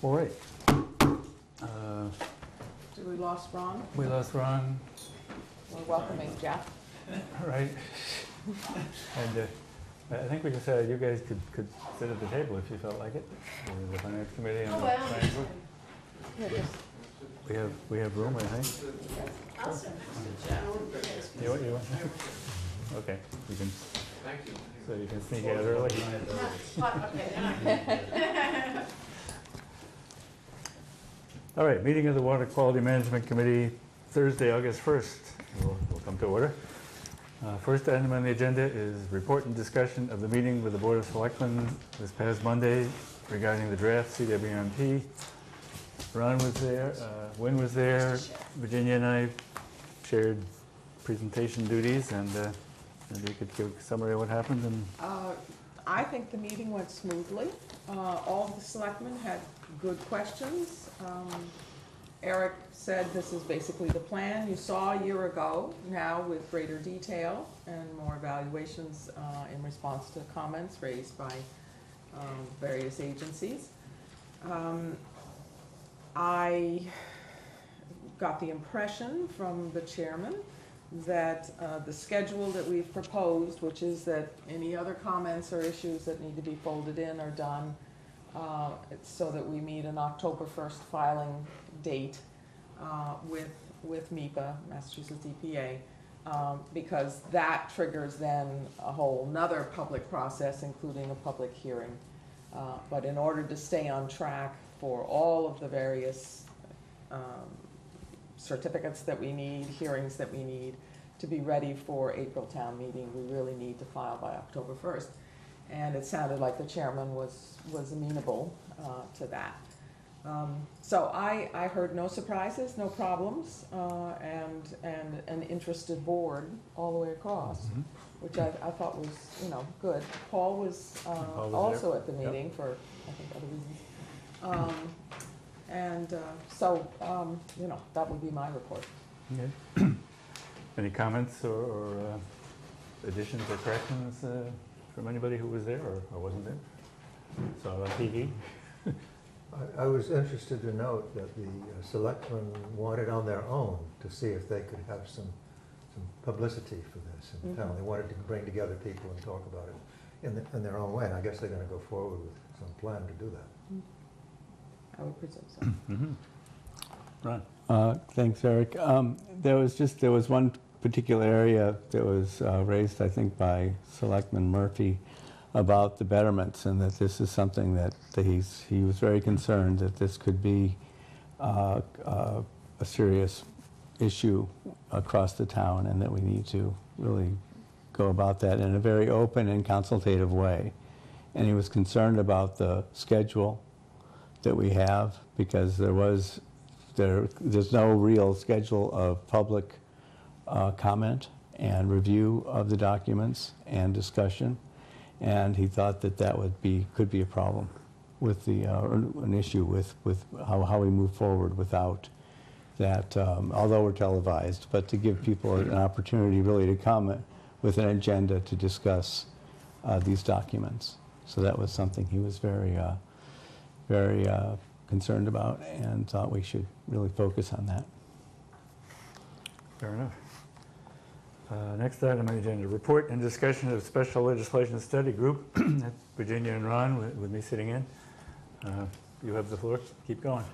All right. Did we lost Ron? We lost Ron, We're welcoming Jeff. right? And I think we decided you guys could sit at the table if you felt like it. The finance committee and the planning board. Yeah, just- We have room, I think. I'll send it to Jeff. You want? Okay, you can. Thank you. So you can sneak out early. Okay. All right, meeting of the Water Quality Management Committee, Thursday, August 1st. We'll come to order. First item on the agenda is report and discussion of the meeting with the Board of Selectmen this past Monday regarding the draft CWMP. Ron was there, Wynn was there, Virginia and I shared presentation duties, and maybe you could give a summary of what happened. And I think the meeting went smoothly. All of the selectmen had good questions. Eric said this is basically the plan you saw a year ago, now with greater detail and more evaluations in response to comments raised by various agencies. I got the impression from the chairman that the schedule that we've proposed, which is that any other comments or issues that need to be folded in are done, so that we meet an October 1st filing date with MEPA, Massachusetts EPA, because that triggers then a whole nother public process, including a public hearing. But in order to stay on track for all of the various certificates that we need, hearings that we need to be ready for April town meeting, we really need to file by October 1st. And it sounded like the chairman was amenable to that. So I heard no surprises, no problems, and an interested board all the way across, which I thought was, good. Paul was also at the meeting for, I think, other reasons. So, that would be my report. okay. Any comments or additions or corrections from anybody who was there or wasn't there? Saw it on TV. I was interested to note that the selectmen wanted on their own to see if they could have some publicity for this in town. They wanted to bring together people and talk about it in their own way. And I guess they're going to go forward with some plan to do that. I would presume so. Ron? Thanks, Eric. There was one particular area that was raised, I think, by Selectman Murphy about the betterments, and that this is something that he was very concerned that this could be a serious issue across the town, and that we need to really go about that in a very open and consultative way. And he was concerned about the schedule that we have, because there's no real schedule of public comment and review of the documents and discussion, and he thought that could be a problem with an issue with how we move forward without that, although we're televised, but to give people an opportunity really to comment with an agenda to discuss these documents. So that was something he was very concerned about, and thought we should really focus on that. Fair enough. Next item on the agenda, report and discussion of special legislation study group. That's Virginia and Ron with me sitting in. You have the floor. Keep going.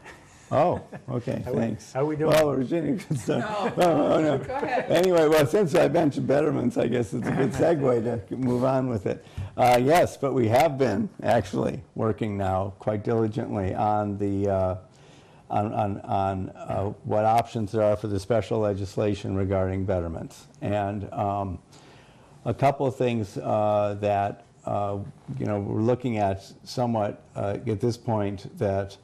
Oh, okay, thanks. How we doing? Well, Virginia can start. No, go ahead. Anyway, well, since I mentioned betterments, I guess it's a good segue to move on with it. Yes, but we have been actually working now quite diligently on the what options there are for the special legislation regarding betterments, and a couple of things that we're looking at somewhat at this point, that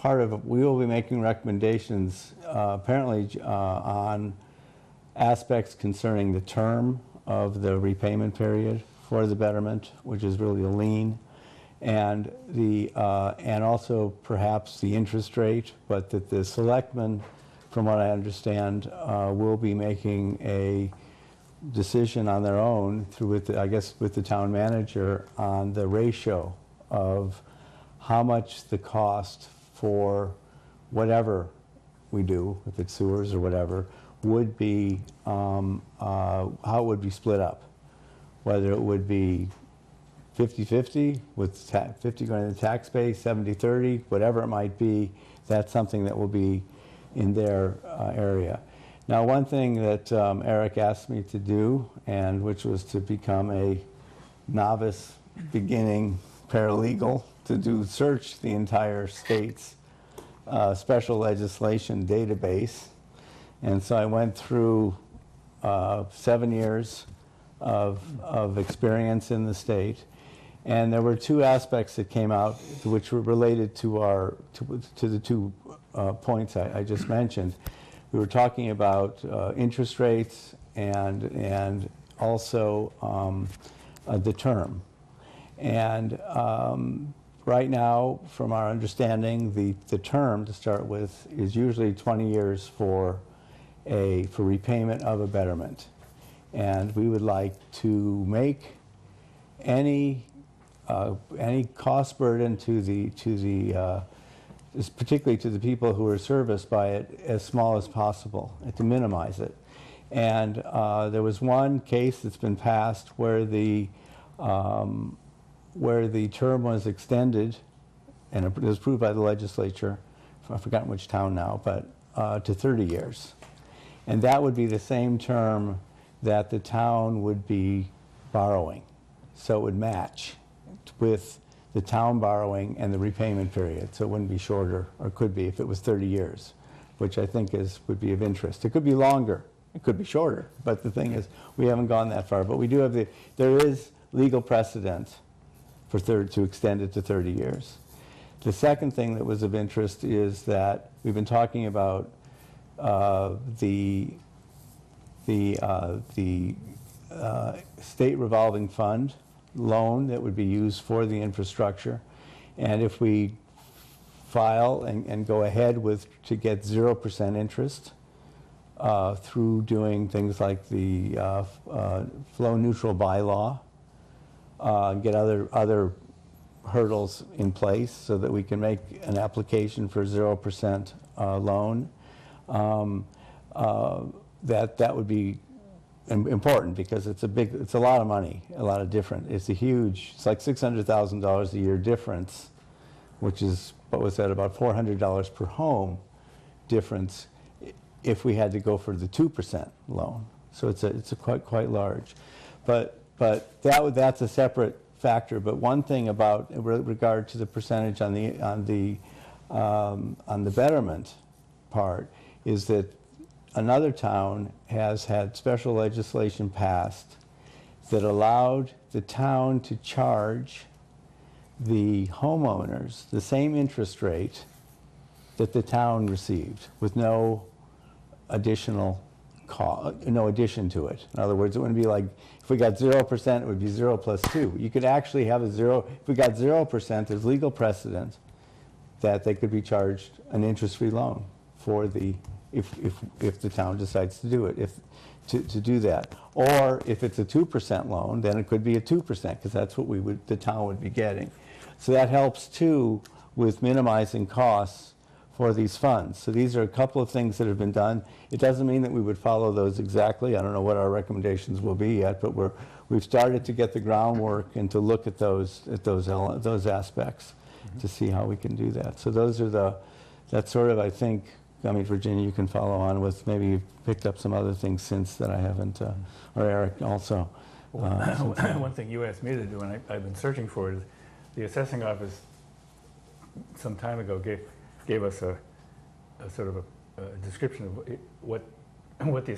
we will be making recommendations apparently on aspects concerning the term of the repayment period for the betterment, which is really a lien, and also perhaps the interest rate, but that the selectmen, from what I understand, will be making a decision on their own with the town manager on the ratio of how much the cost for whatever we do, if it's sewers or whatever, would be, how it would be split up. Whether it would be 50-50 with 50 going to the tax base, 70-30, whatever it might be, that's something that will be in their area. Now, one thing that Eric asked me to do, and which was to become a novice beginning paralegal to search the entire state's special legislation database. And so I went through 7 years of experience in the state. And there were two aspects that came out which were related to the 2 points I just mentioned. We were talking about interest rates and also the term. And right now, from our understanding, the term to start with is usually 20 years for repayment of a betterment. And we would like to make any cost burden particularly to the people who are serviced by it, as small as possible, and to minimize it. And there was one case that's been passed where the term was extended, and it was approved by the legislature, I've forgotten which town now, but to 30 years. And that would be the same term that the town would be borrowing. So it would match with the town borrowing and the repayment period. So it wouldn't be shorter, or could be if it was 30 years, which I think would be of interest. It could be longer, it could be shorter, but the thing is, we haven't gone that far. But we do have there is legal precedent to extend it to 30 years. The second thing that was of interest is that we've been talking about the state revolving fund loan that would be used for the infrastructure. And if we file and go ahead to get 0% interest through doing things like the flow neutral bylaw, get other hurdles in place so that we can make an application for 0% loan, that would be important, because it's a lot of money, it's like $600,000 a year difference, which is, what was that, about $400 per home difference if we had to go for the 2% loan. So it's quite large, but that's a separate factor. But one thing about in regard to the percentage on the betterment part is that another town has had special legislation passed that allowed the town to charge the homeowners the same interest rate that the town received, with no addition to it. In other words, it wouldn't be like, if we got 0%, it would be 0 plus 2. You could actually have a 0. If we got 0%, there's legal precedent that they could be charged an interest-free loan for if the town decides to do it, to do that. Or if it's a 2% loan, then it could be a 2%, because that's what the town would be getting. So that helps too with minimizing costs for these funds. So these are a couple of things that have been done. It doesn't mean that we would follow those exactly. I don't know what our recommendations will be yet, but we've started to get the groundwork and to look at those aspects to see how we can do that. So that's sort of, I think, Virginia, you can follow on with, maybe you've picked up some other things since that I haven't, or Eric also. One thing you asked me to do, and I've been searching for, is the assessing office some time ago gave us a sort of a description of what the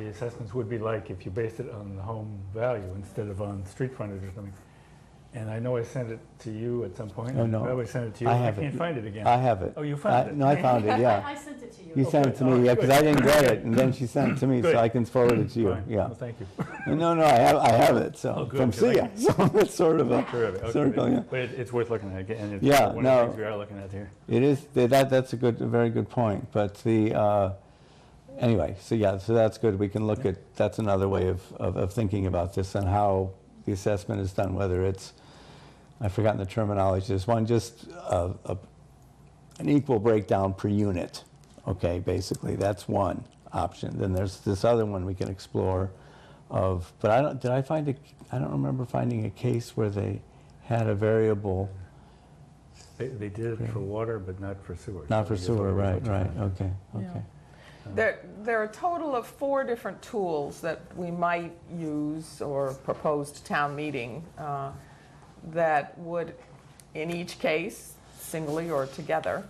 assessments would be like if you based it on the home value instead of on street frontage or something. And I know I sent it to you at some point. Oh, no. I always send it to you. I have can't it. find it again. I have it. Oh, you found it? No, I found it, yeah. I sent it to you. You sent it to me, yeah, because I didn't get it, and then she sent it to me, Good. so I can forward it to you. Fine. Yeah. Well, thank you. No, I have it. So Oh, good, from good. Sia, so it's sort of a Terrific. Okay. circle, yeah. But it's worth looking at, and it's Yeah, one no. of the things we are looking at here. It is that's a very good point. But anyway, so that's good. We can look at, that's another way of thinking about this and how the assessment is done, whether it's I've forgotten the terminology, there's one just an equal breakdown per unit, okay, basically, that's one option. Then there's this other one we can explore of, but I don't remember finding a case where they had a variable, They did it for water, but not for sewer. not for So I guess sewer, we're right, looking right, at- okay, Yeah. okay. There are a total of 4 different tools that we might use or propose to town meeting that would, in each case, singly or together,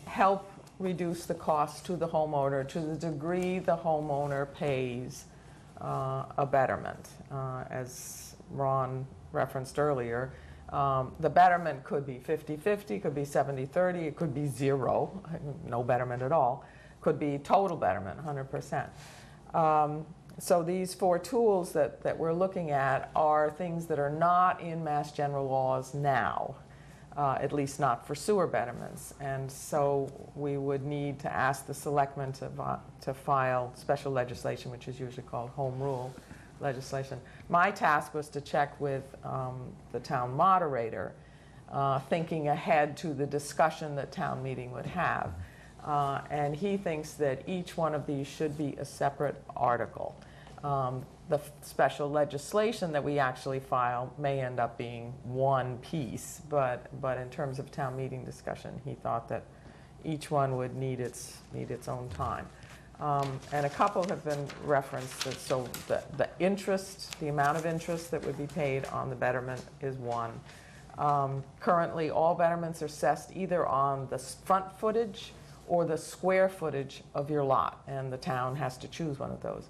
help reduce the cost to the homeowner to the degree the homeowner pays a betterment. As Ron referenced earlier, the betterment could be 50-50, could be 70-30, it could be 0, no betterment at all, could be total betterment, 100%. So these 4 tools that we're looking at are things that are not in Mass General laws now, at least not for sewer betterments. And so we would need to ask the selectmen to file special legislation, which is usually called home rule legislation. My task was to check with the town moderator, thinking ahead to the discussion that town meeting would have. And he thinks that each one of these should be a separate article. The special legislation that we actually file may end up being one piece, but in terms of town meeting discussion, he thought that each one would need its own time. And a couple have been referenced, so the interest, the amount of interest that would be paid on the betterment is one. Currently, all betterments are assessed either on the front footage or the square footage of your lot, and the town has to choose one of those.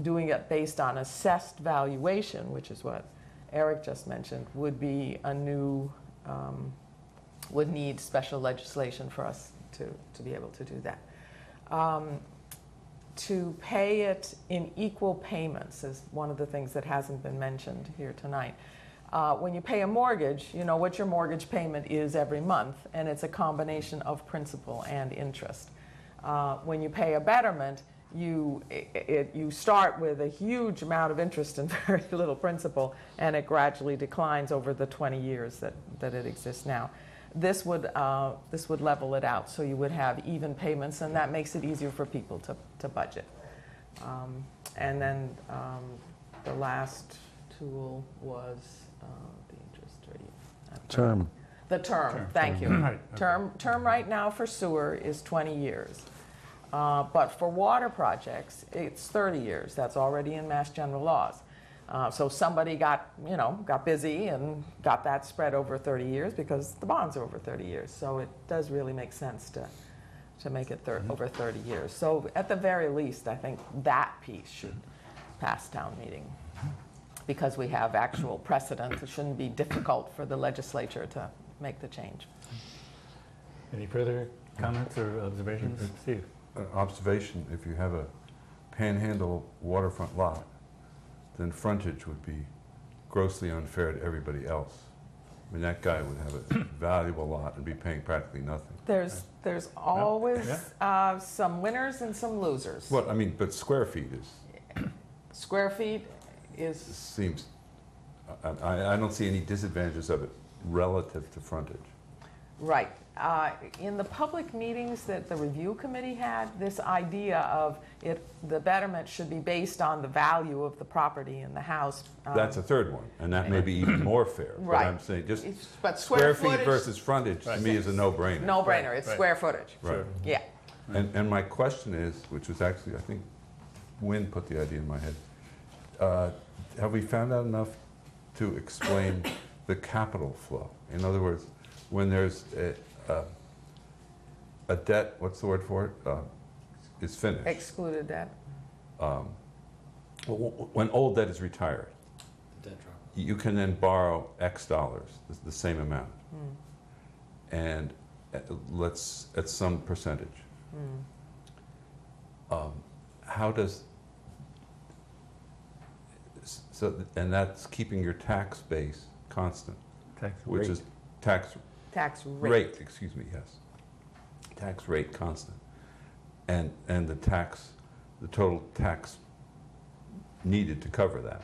Doing it based on assessed valuation, which is what Eric just mentioned, would be a new, would need special legislation for us to be able to do that. To pay it in equal payments is one of the things that hasn't been mentioned here tonight. When you pay a mortgage, you know what your mortgage payment is every month, and it's a combination of principal and interest. When you pay a betterment, you start with a huge amount of interest and very little principal, and it gradually declines over the 20 years that it exists now. This would level it out, so you would have even payments, and that makes it easier for people to budget. And then the last tool was the interest rate. Term. The term, thank you. Right, okay. Term right now for sewer is 20 years. But for water projects, it's 30 years. That's already in Mass General laws. So somebody got busy and got that spread over 30 years because the bonds are over 30 years. So it does really make sense to make it over 30 years. So at the very least, I think that piece should pass town meeting because we have actual precedent. It shouldn't be difficult for the legislature to make the change. Any further comments or observations? Steve? Observation, if you have a panhandle waterfront lot, then frontage would be grossly unfair to everybody else. I mean, that guy would have a valuable lot and be paying practically nothing. There's always some winners and some losers. Well, I mean, but square feet is, Square feet is, seems, I don't see any disadvantages of it relative to frontage. right. In the public meetings that the review committee had, this idea of the betterment should be based on the value of the property in the house. That's a third one, and that may be even more fair. But Right. I'm saying just But square footage, feet versus frontage to me is a no-brainer. no-brainer, it's Right. square footage. Right. Yeah. And my question is, which was actually, I think, Wynn put the idea in my head. Have we found out enough to explain the capital flow? In other words, when there's a debt, what's the word for it, is finished. Excluded debt. When old debt is retired, Debt drop. you can then borrow X dollars, the same amount, and at some percentage. How does, and that's keeping your tax base constant, Tax which rate. is tax Tax rate, excuse me, yes. Tax rate constant. And the total tax needed to cover that.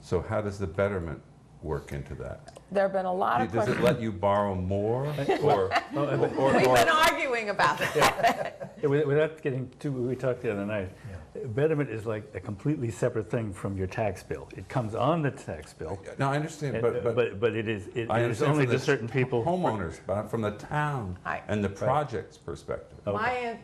So how does the betterment work into that? There have been a lot of Does questions. it let you borrow more, or, We've been arguing about that. Yeah, without getting too, we talked the other night, betterment is like a completely separate thing from your tax bill. It comes on the tax bill, no, I understand, and- but but it is I understand only from to the certain people. homeowners, but from the town I- and the project's perspective. Okay.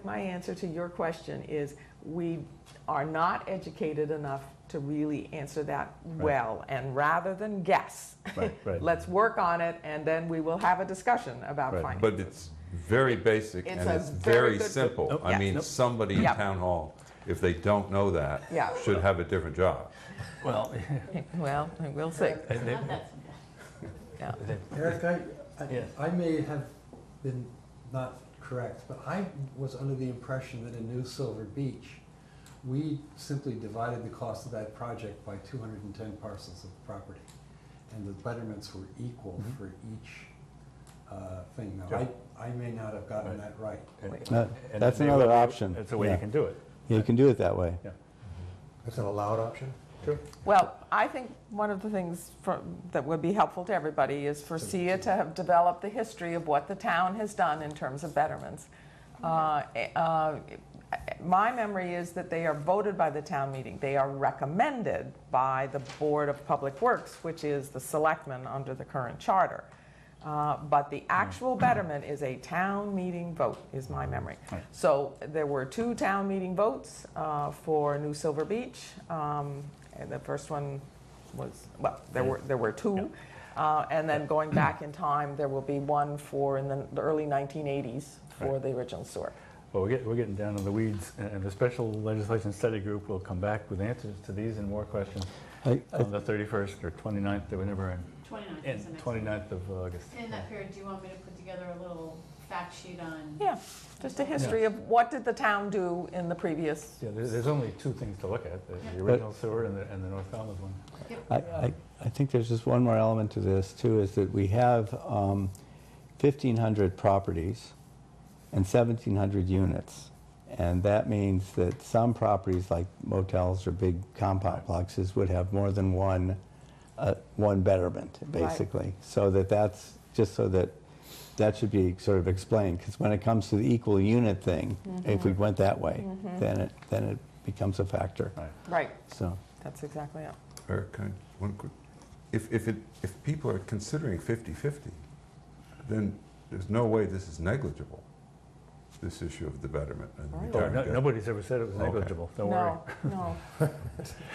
My answer to your question is, we are not educated enough to really answer that well. And rather than guess, Right. let's work on it, and then we will have a discussion about Right. finances. But it's very basic It's and a it's very very good- simple. Nope. I Yeah. mean, Nope. somebody in Yeah. town hall, if they don't know that, Yeah. should have a different job. Well, Well, we'll see. Not that simple. Yeah. Eric, Yes. I may have been not correct, but I was under the impression that in New Silver Beach, we simply divided the cost of that project by 210 parcels of property. And the betterments were equal for each thing. Now, Sure. I may not have gotten that right. and That's maybe another option. That's the way Yeah. you can do it. You can do it that way. That's an allowed option? Sure. Well, I think one of the things that would be helpful to everybody is for SIA to have developed the history of what the town has done in terms of betterments. My memory is that they are voted by the town meeting. They are recommended by the Board of Public Works, which is the selectmen under the current charter. But the actual betterment is a town meeting vote, is my memory. Right. So there were 2 town meeting votes for New Silver Beach. And the first one was, well, there were 2. And then going back in time, there will be one for in the early 1980s for Right. the original sewer. Well, we're getting down in the weeds, and the special legislation study group will come back with answers to these and more questions I- on the 31st or 29th, or whenever, 29th in is the next one. 29th of August. In that period, do you want me to put together a little fact sheet on? Yeah, just a history of what did the town do in the previous. Yeah, there's only 2 things to look at, the original sewer and the North Falmouth one. I think there's just one more element to this, too, is that we have 1,500 properties and 1,700 units. And that means that some properties, like motels or big compound complexes, would have more than one betterment, basically. So that's just so that should be sort of explained. Because when it comes to the equal unit thing, if we went that way, then it becomes a factor. Right. Right, So, that's exactly it. Eric, one quick, if people are considering 50-50, then there's no way this is negligible, this issue of the betterment and the Right. Oh, retirement. nobody's ever said it was Okay. negligible, don't worry.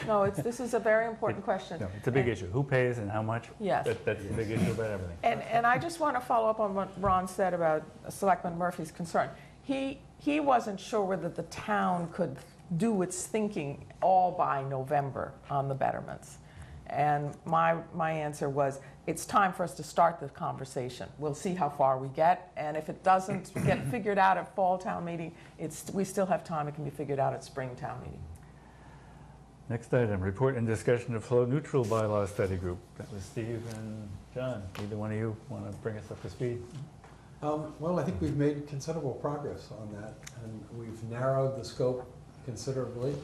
No, this is a very important question. No, it's a big issue. Who pays and how much? Yes. That's the big issue about everything. And I just want to follow up on what Ron said about Selectman Murphy's concern. He wasn't sure whether the town could do its thinking all by November on the betterments. And my answer was, it's time for us to start the conversation. We'll see how far we get, and if it doesn't get figured out at fall town meeting, we still have time. It can be figured out at spring town meeting. Next item, report and discussion of flow neutral bylaw study group. That was Steve and John. Either one of you want to bring us up to speed? Well, I think we've made considerable progress on that, and we've narrowed the scope considerably,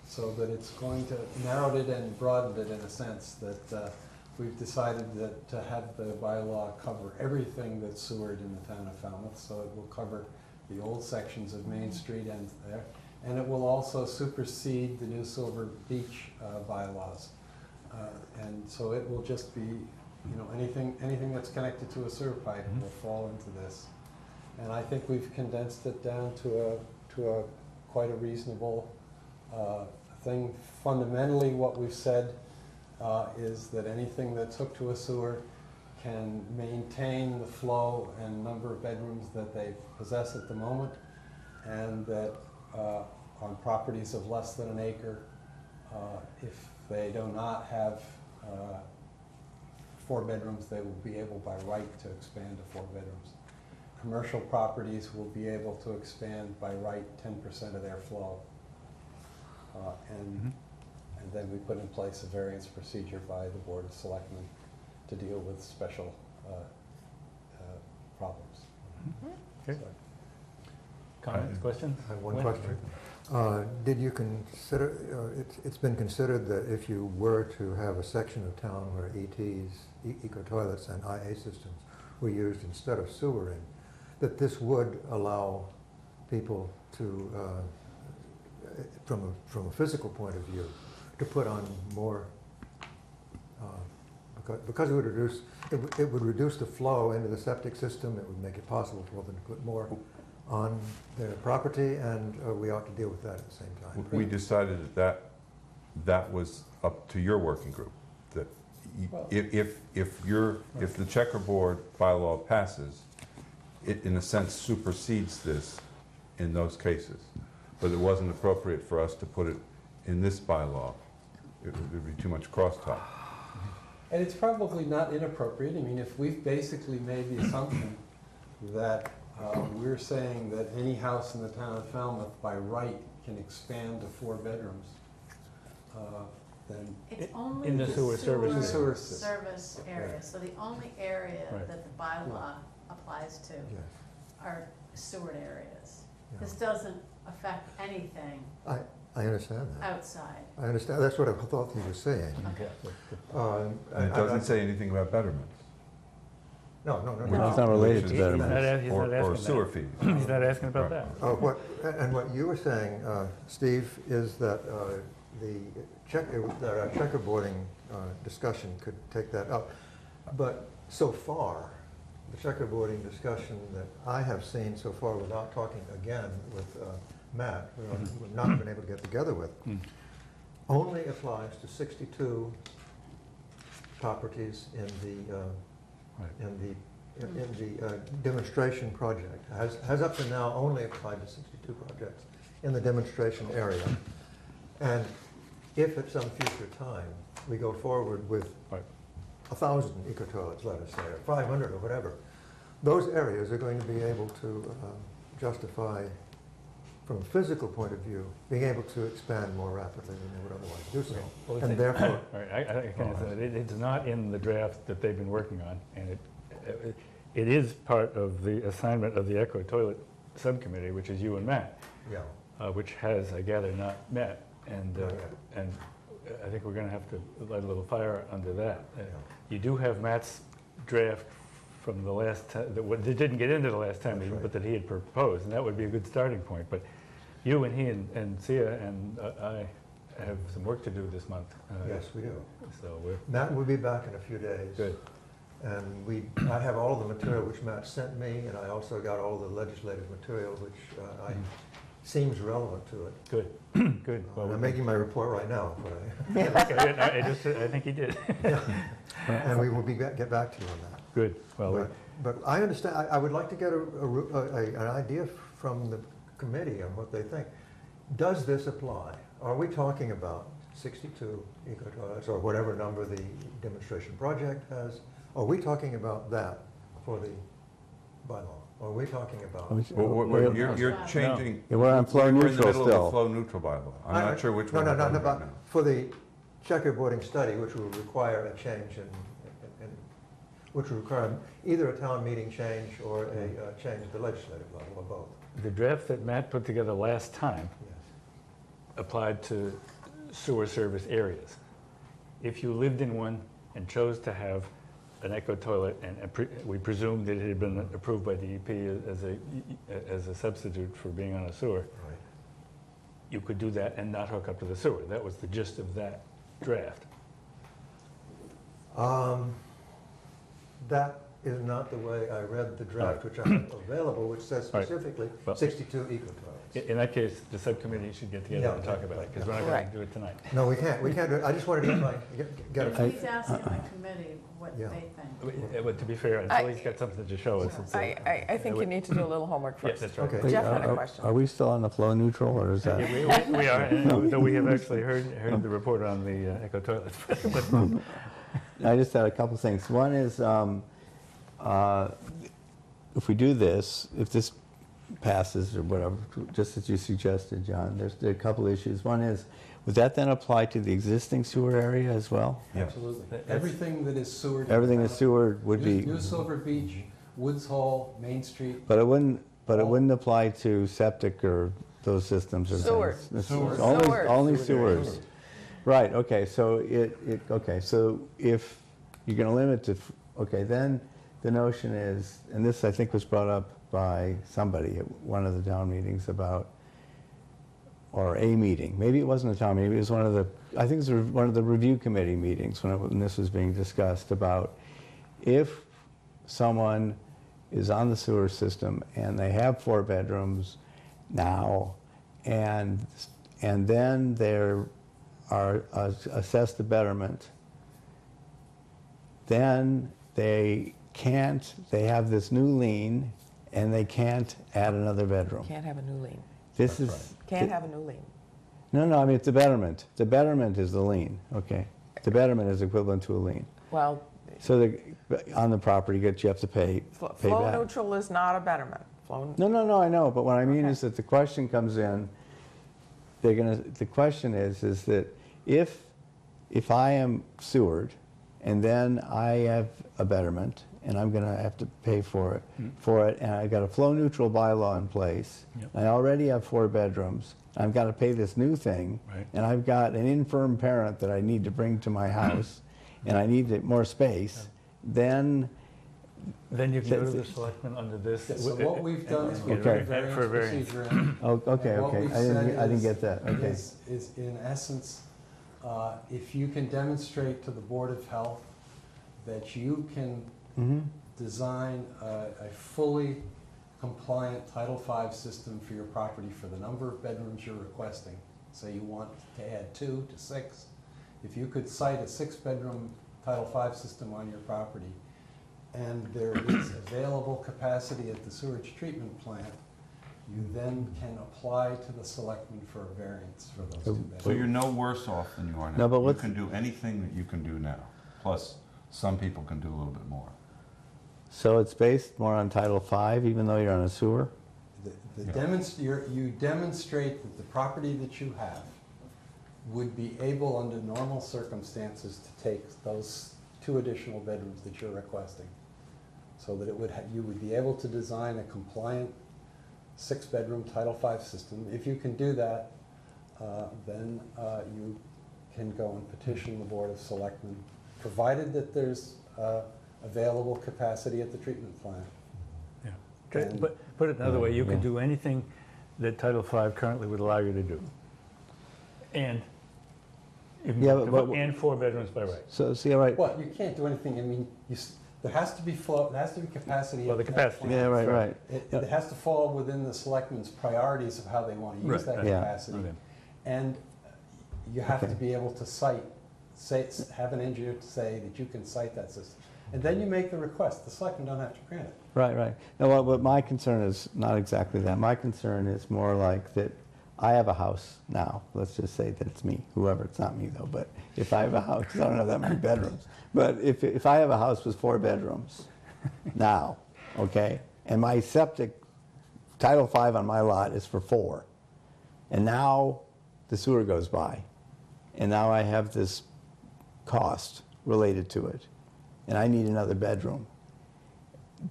so that it's going to, narrowed it and broadened it in a sense, that we've decided that to have the bylaw cover everything that's sewered in the town of Falmouth, so it will cover the old sections of Main Street and there, and it will also supersede the New Silver Beach bylaws. And so it will just be, anything that's connected to a sewer pipe will fall into this. And I think we've condensed it down to a quite a reasonable thing. Fundamentally, what we've said is that anything that's hooked to a sewer can maintain the flow and number of bedrooms that they possess at the moment, and that on properties of less than an acre, if they do not have 4 bedrooms, they will be able by right to expand to 4 bedrooms. Commercial properties will be able to expand by right 10% of their flow. And then we put in place a variance procedure by the Board of Selectmen to deal with special problems. Okay. So, Comments, questions? I have one Wayne? question. Did you consider, it's been considered that if you were to have a section of town where ETs, eco-toilets and IA systems were used instead of sewering, that this would allow people to, from a physical point of view, to put on more, because it would reduce the flow into the septic system. It would make it possible for them to put more on their property, and we ought to deal with that at the same time. We decided that was up to your working group, that Well- if the checkerboard bylaw passes, it in a sense supersedes this in those cases. But it wasn't appropriate for us to put it in this bylaw. It would be too much crosstalk. And it's probably not inappropriate. I mean, if we've basically made the assumption that we're saying that any house in the town of Falmouth by right can expand to 4 bedrooms, then It's only in the sewer services. Sewer system. service area, so the only area Right. that the bylaw applies to Yes. are sewered areas. Yeah. This doesn't affect anything I understand that. outside. I understand, that's what I thought you were saying. Okay. And it doesn't say anything about betterments. No. It's not related to He's betterment. not- he's not Or asking sewer that. fees. He's not asking about that. What you were saying, Steve, is that that our checkerboarding discussion could take that up. But so far, the checkerboarding discussion that I have seen so far, without talking again with Matt, who we've not been able to get together with, only applies to 62 properties in the demonstration project. Has up to now only applied to 62 projects in the demonstration area. And if at some future time we go forward with Right. 1,000 eco-toilets, let us say, or 500 or whatever, those areas are going to be able to justify, from a physical point of view, being able to expand more rapidly than they would otherwise do so. Well, And therefore, All right, I kind of, it's not in the draft that they've been working on, and it is part of the assignment of the Eco Toilet Subcommittee, which is you and Matt, yeah, which has, I gather, not met, and Not and I think we're going to have to light a little fire under that. yeah. You do have Matt's draft from the last time, that didn't get into the last time That's meeting, right. but that he had proposed, and that would be a good starting point. But you and he and Sia and I have some work to do this month. Yes, we do. So we're Matt will be back in a few days. good. And I have all the material which Matt sent me, and I also got all the legislative material which seems relevant to it. Good, good. Well, I'm making my report right now, but I think he did. and we will get back to you on that. Good. Well, But I understand, I would like to get an idea from the committee on what they think. Does this apply? Are we talking about 62 eco-toilets or whatever number the demonstration project has? Are we talking about that for the bylaw? Or are we talking about? Well, you're changing. Yeah, we're on flow We're in the neutral middle of the still. flow neutral bylaw. I'm not sure which one. No, we're talking about but now. for the checkerboarding study, which will require a change which will require either a town meeting change or a change at the legislative level, or both. the draft that Matt put together last time Yes. applied to sewer service areas. If you lived in one and chose to have an eco toilet, and we presumed that it had been approved by DEP as a substitute for being on a sewer, Right. you could do that and not hook up to the sewer. That was the gist of that draft. That is not the way I read the draft, which I have available, which says Right. specifically Well- 62 eco-toilets. In that case, the subcommittee should get together Yeah, and talk about it, because we're not Right. going to do it tonight. No, we can't do it. I just wanted to get a Please ask the committee what Yeah. they think. But to be fair, until he's got something to show us. it's a- I think you need to do a little homework Yeah, first. that's right. Okay. Jeff had a Are- question. Are we still on the flow neutral, or is that? Yeah, we are, and though we have actually heard the report on the eco toilets. I just had a couple things. One is, if we do this, if this passes or whatever, just as you suggested, John, there are a couple issues. One is, would that then apply to the existing sewer area as well? Yes. Absolutely. That's- Everything that is sewered. Everything that's sewered would be, New Silver Beach, Woods Hall, Main Street. but it wouldn't apply to septic or those systems or Sewers. things. Sewers. Only Sewers. sewers. Right, okay, so okay, so if you're gonna limit to, okay, then the notion is, and this I think was brought up by somebody at one of the town meetings about, or a meeting, maybe it wasn't a town meeting, maybe it was one of the, I think it was one of the review committee meetings when this was being discussed about if someone is on the sewer system and they have 4 bedrooms now, and then they're assessed the betterment, then they have this new lien, and they can't add another bedroom. Can't have a new lien. This is. Can't have a new lien. No, I mean, it's the betterment. The betterment is the lien, okay? The betterment is equivalent to a lien. Well, So on the property, you have to pay flow back. neutral is not a betterment. No, I know, but what I mean Okay. is that the question comes in, the question is that if I am sewered, and then I have a betterment, and I'm gonna have to pay for it, and I've got a flow neutral bylaw in place, Yep. I already have 4 bedrooms, I've gotta pay this new thing, Right. and I've got an infirm parent that I need to bring to my house, and I need more space, then Then you can go to the selectmen under this. Yeah, so what we've done is we've Okay. put variance For variance. procedure in. Oh, okay, And what okay. we've I didn't said get that. Okay. is in essence, if you can demonstrate to the Board of Health that you can Mhm. design a fully compliant Title V system for your property for the number of bedrooms you're requesting, say you want to add 2 to 6, if you could cite a 6-bedroom Title V system on your property, and there is available capacity at the sewage treatment plant, you then can apply to the selectmen for a variance for those 2 bedrooms. So you're no worse off than you are now. No, but You what's- can do anything that you can do now. Plus, some people can do a little bit more. So it's based more on Title V, even though you're on a sewer? You demonstrate that the property that you have would be able, under normal circumstances, to take those 2 additional bedrooms that you're requesting. So that you would be able to design a compliant 6-bedroom Title V system. If you can do that, then you can go and petition the Board of Selectmen, provided that there's available capacity at the treatment plant. Yeah. And- But put it another way, you can Yeah. do anything that Title V currently would allow you to do. And you can Yeah, go but- and 4 bedrooms by right. So, see, all right. Well, you can't do anything, I mean, there has to be flow, there has to be capacity. Well, the at that capacity. plant. Yeah, right. It has to fall within the selectmen's priorities of how they want to use Right. that Yeah. capacity. Okay. And you have to Okay. be able to have an engineer to say that you can cite that system. And then you make the request, the selectmen don't have to grant it. Right. No, but my concern is not exactly that. My concern is more like that I have a house now. Let's just say that it's me, whoever, it's not me though, but if I have a house, 'cause I don't have that many bedrooms. But if I have a house with 4 bedrooms now, okay, and my septic, Title V on my lot is for 4, and now the sewer goes by, and now I have this cost related to it, and I need another bedroom,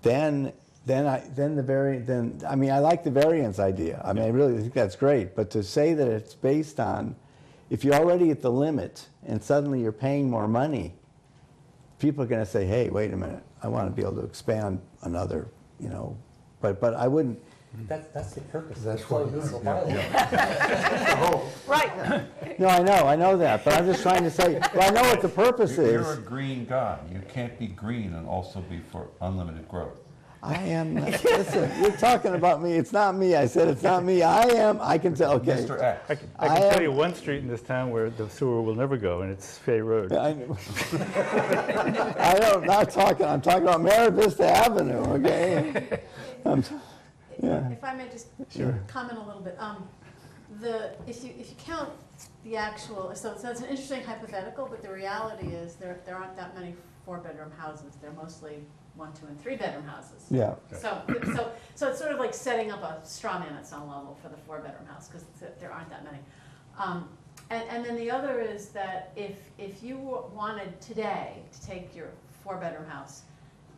then I mean, I like the variance idea. I mean, I really think that's great, but to say that it's based on, if you're already at the limit and suddenly you're paying more money, people are gonna say, hey, wait a minute, I wanna be able to expand another, but I wouldn't, That's the purpose. of That's the flow what- neutral yeah, bylaw. Right. no, I know that, but I'm just trying to say, well, I know what the purpose You're a is. green guy. You can't be green and also be for unlimited growth. I am, listen, you're talking about me, it's not me, I said it's not me, I can tell, okay. Mr. X. I can I tell am- you one street in this town where the sewer will never go, and it's Fay Road. I know. I'm not talking, I'm talking about Mara Vista Avenue, okay? Yeah. If I may just comment a little bit, if you count the actual, so it's an interesting hypothetical, but the reality is there aren't that many 4-bedroom houses. They're mostly 1, 2, and 3-bedroom houses. Yeah. So it's sort of like setting up a straw man at some level for the 4-bedroom house, because there aren't that many. And then the other is that if you wanted today to take your 4-bedroom house,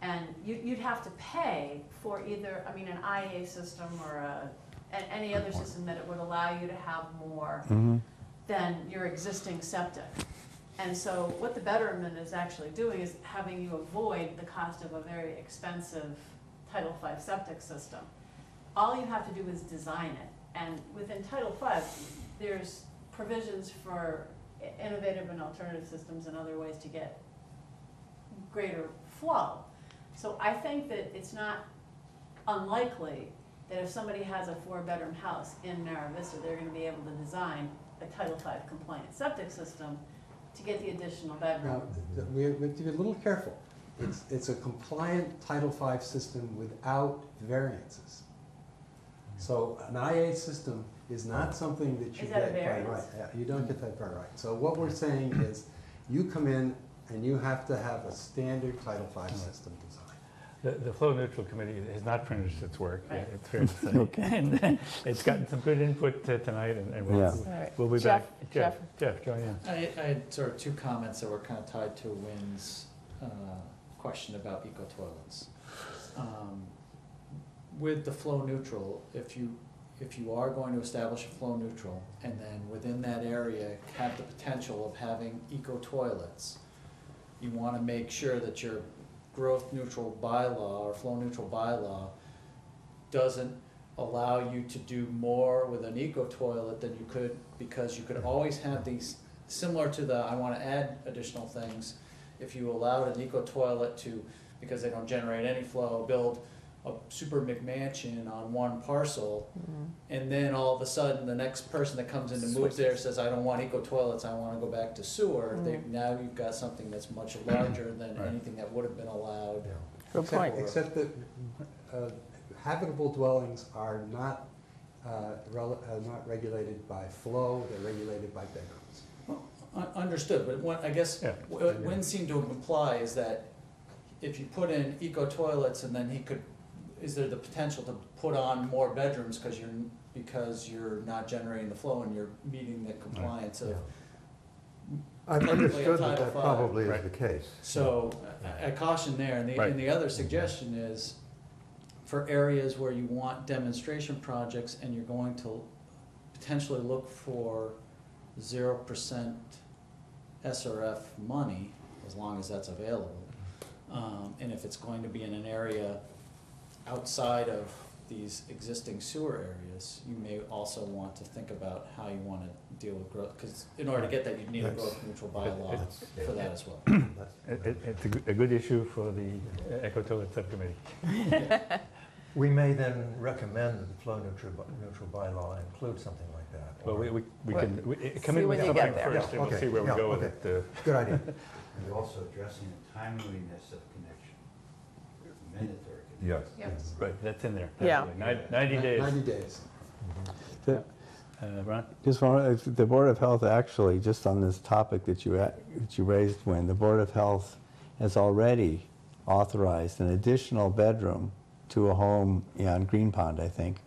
and you'd have to pay for either, I mean, an IA system or any other system, that it would allow you to have more Mhm. than your existing septic. And so what the betterment is actually doing is having you avoid the cost of a very expensive Title V septic system. All you have to do is design it. And within Title V, there's provisions for innovative and alternative systems and other ways to get greater flow. So I think that it's not unlikely that if somebody has a 4-bedroom house in Mara Vista, they're gonna be able to design a Title V compliant septic system to get the additional Now, bedroom. we have to be a little careful. It's a compliant Title V system without variances. So an IA system is not something that you Is that a get by variance? right. Yeah, you don't get that by right. So what we're saying is, you come in and you have to have a standard Title V system design. The Flow Neutral Committee has not finished its work, Right. it's fair to say. Okay. And it's gotten some good input tonight, and Yeah. we'll be Jeff, back. Jeff, join in. I had sort of two comments that were kind of tied to Wynn's question about eco toilets. With the flow neutral, if you are going to establish a flow neutral, and then within that area have the potential of having eco toilets, you want to make sure that your growth neutral bylaw or flow neutral bylaw doesn't allow you to do more with an eco toilet than you could, because you could always have these, similar to the, I want to add additional things. If you allowed an eco toilet to, because they don't generate any flow, build a super McMansion on one parcel, and then all of a sudden, the next person that comes in to move there says, I don't want eco toilets, I wanna go back to sewer, now you've got something that's much larger than Right. anything that would have been allowed. Good point. Except that habitable dwellings are not not regulated by flow, they're regulated by bedrooms. Understood, but what, I guess, Yeah. what Wynn seemed to imply is that if you put in eco toilets and then is there the potential to put on more bedrooms because you're not generating the flow and you're meeting the compliance of. I've Technically, understood that Title that V. probably is Right. the case. So I caution there, and Right. the other suggestion is, for areas where you want demonstration projects and you're going to potentially look for 0% SRF money, as long as that's available, and if it's going to be in an area outside of these existing sewer areas, you may also want to think about how you want to deal with growth, because in order to get that, you need a growth neutral bylaw for that as well. It's a good issue for the Eco Toilet Subcommittee. We may then recommend that the flow neutral bylaw include something like that. Well, or- we can, come See in when with you get something there. first, and we'll Yeah, see where we okay, go with yeah, it. Good idea. You're also addressing the timeliness of connection, mandatory connection. Yes. Yes. Right, that's in there. Yeah. Absolutely. 90 days. 90 days. Ron? Just one, the Board of Health actually, just on this topic that you raised, when the Board of Health has already authorized an additional bedroom to a home on Green Pond, I think.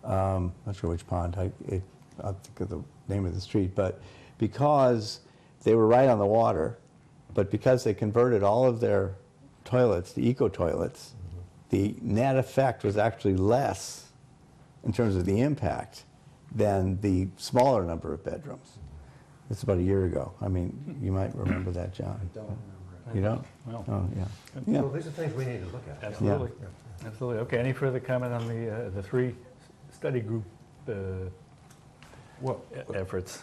Not sure which pond, I'll think of the name of the street, but because they were right on the water, but because they converted all of their toilets to eco toilets, the net effect was actually less in terms of the impact than the smaller number of bedrooms. It's about a year ago. I mean, you might remember that, John. Don't remember it. You don't? Well, Oh, yeah. Yeah. Well, these are things we need to look at. absolutely. Yeah. Absolutely. Okay, any further comment on the three study group Well, efforts?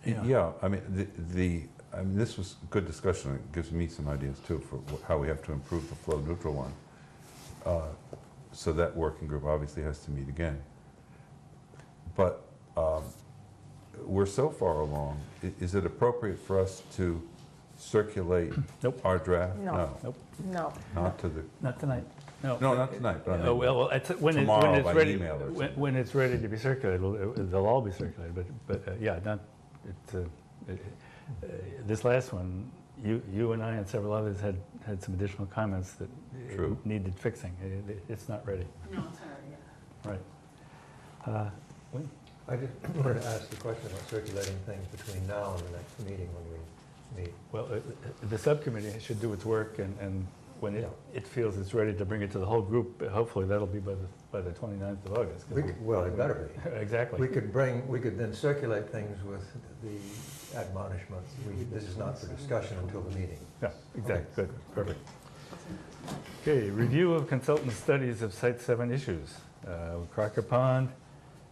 yeah, I mean, I mean, this was good discussion. It gives me some ideas too for how we have to improve the flow neutral one. So that working group obviously has to meet again. But we're so far along, is it appropriate for us to circulate Nope. our draft? No. Nope, No. Not to the, not tonight. No, not tonight, but I mean. Oh, well, when tomorrow it's by ready, email or something. when it's ready to be circulated, they'll all be circulated, but yeah, not, this last one, you and I and several others had some additional comments that True. needed fixing. It's not ready. No, it's not ready yet. Right. Wayne? I just wanted to ask the question about circulating things between now and the next meeting when we meet. Well, the subcommittee should do its work, and when Yeah. it feels it's ready to bring it to the whole group, hopefully that'll be by the 29th of August. 'cause Well, it better be. Exactly. We could then circulate things with the admonishments. This is not for discussion until the meeting. Yeah, exactly, good, perfect. Okay, review of consultant studies of Site 7 issues. Crocker Pond,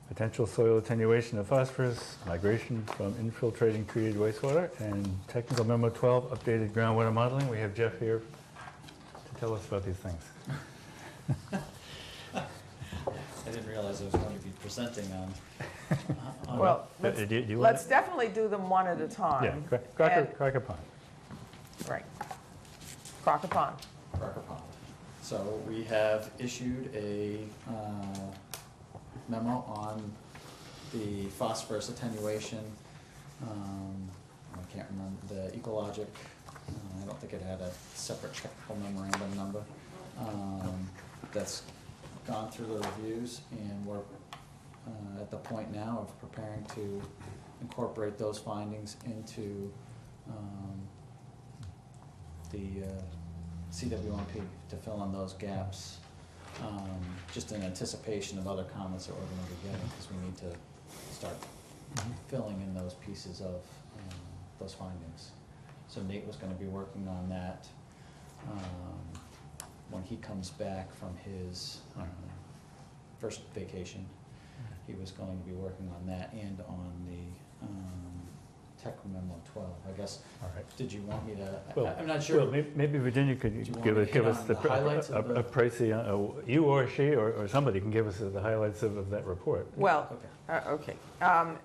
potential soil attenuation of phosphorus, migration from infiltrating treated wastewater, and technical memo 12, updated groundwater modeling. We have Jeff here to tell us about these things. I didn't realize I was going to be presenting on. Well, Do you want let's definitely do them one at a Yeah, time. Crocker Pond. Right. Crocker Pond. Crocker Pond. So we have issued a memo on the phosphorus attenuation. I can't remember the ecologic. I don't think it had a separate technical memorandum number. That's gone through the reviews, and we're at the point now of preparing to incorporate those findings into the CWMP to fill in those gaps, just in anticipation of other comments that we're going to be getting, because we need to start filling in those pieces of those findings. So Nate was going to be working on that when he comes back from his first vacation. He was going to be working on that and on the Tech Memo 12. I guess, All right. did you want me to, Well, I'm not sure. Well, maybe Virginia Do could you want give me us, to give hit us on the, the highlights of a pricey, you or she or somebody can give us the highlights of that report. Well, Okay. okay.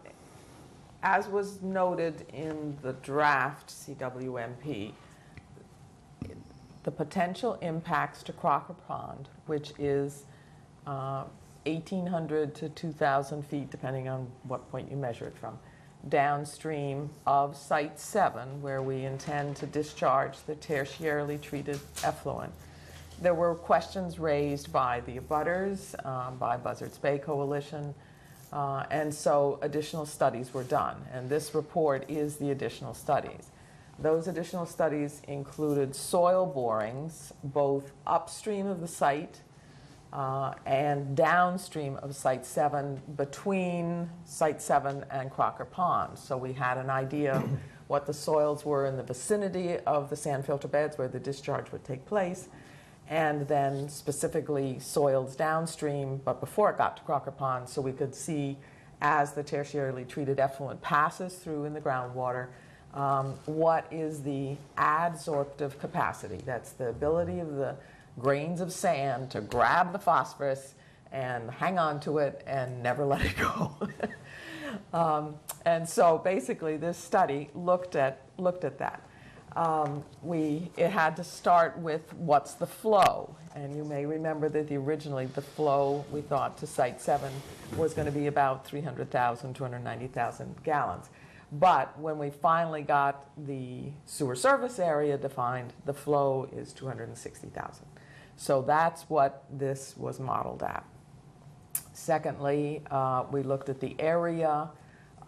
As was noted in the draft CWMP, the potential impacts to Crocker Pond, which is 1,800 to 2,000 feet, depending on what point you measure it from, downstream of Site 7, where we intend to discharge the tertiarily treated effluent. There were questions raised by the abutters, by Buzzards Bay Coalition, and so additional studies were done. And this report is the additional studies. Those additional studies included soil borings, both upstream of the site and downstream of Site 7, between Site 7 and Crocker Pond. So we had an idea what the soils were in the vicinity of the sand filter beds where the discharge would take place, and then specifically soils downstream, but before it got to Crocker Pond, so we could see as the tertiarily treated effluent passes through in the groundwater, what is the adsorptive capacity. That's the ability of the grains of sand to grab the phosphorus and hang on to it and never let it go. And so basically this study looked at that. It had to start with what's the flow, and you may remember that originally the flow we thought to Site 7 was going to be about 300,000, 290,000 gallons. But when we finally got the sewer service area defined, the flow is 260,000. So that's what this was modeled at. Secondly, we looked at the area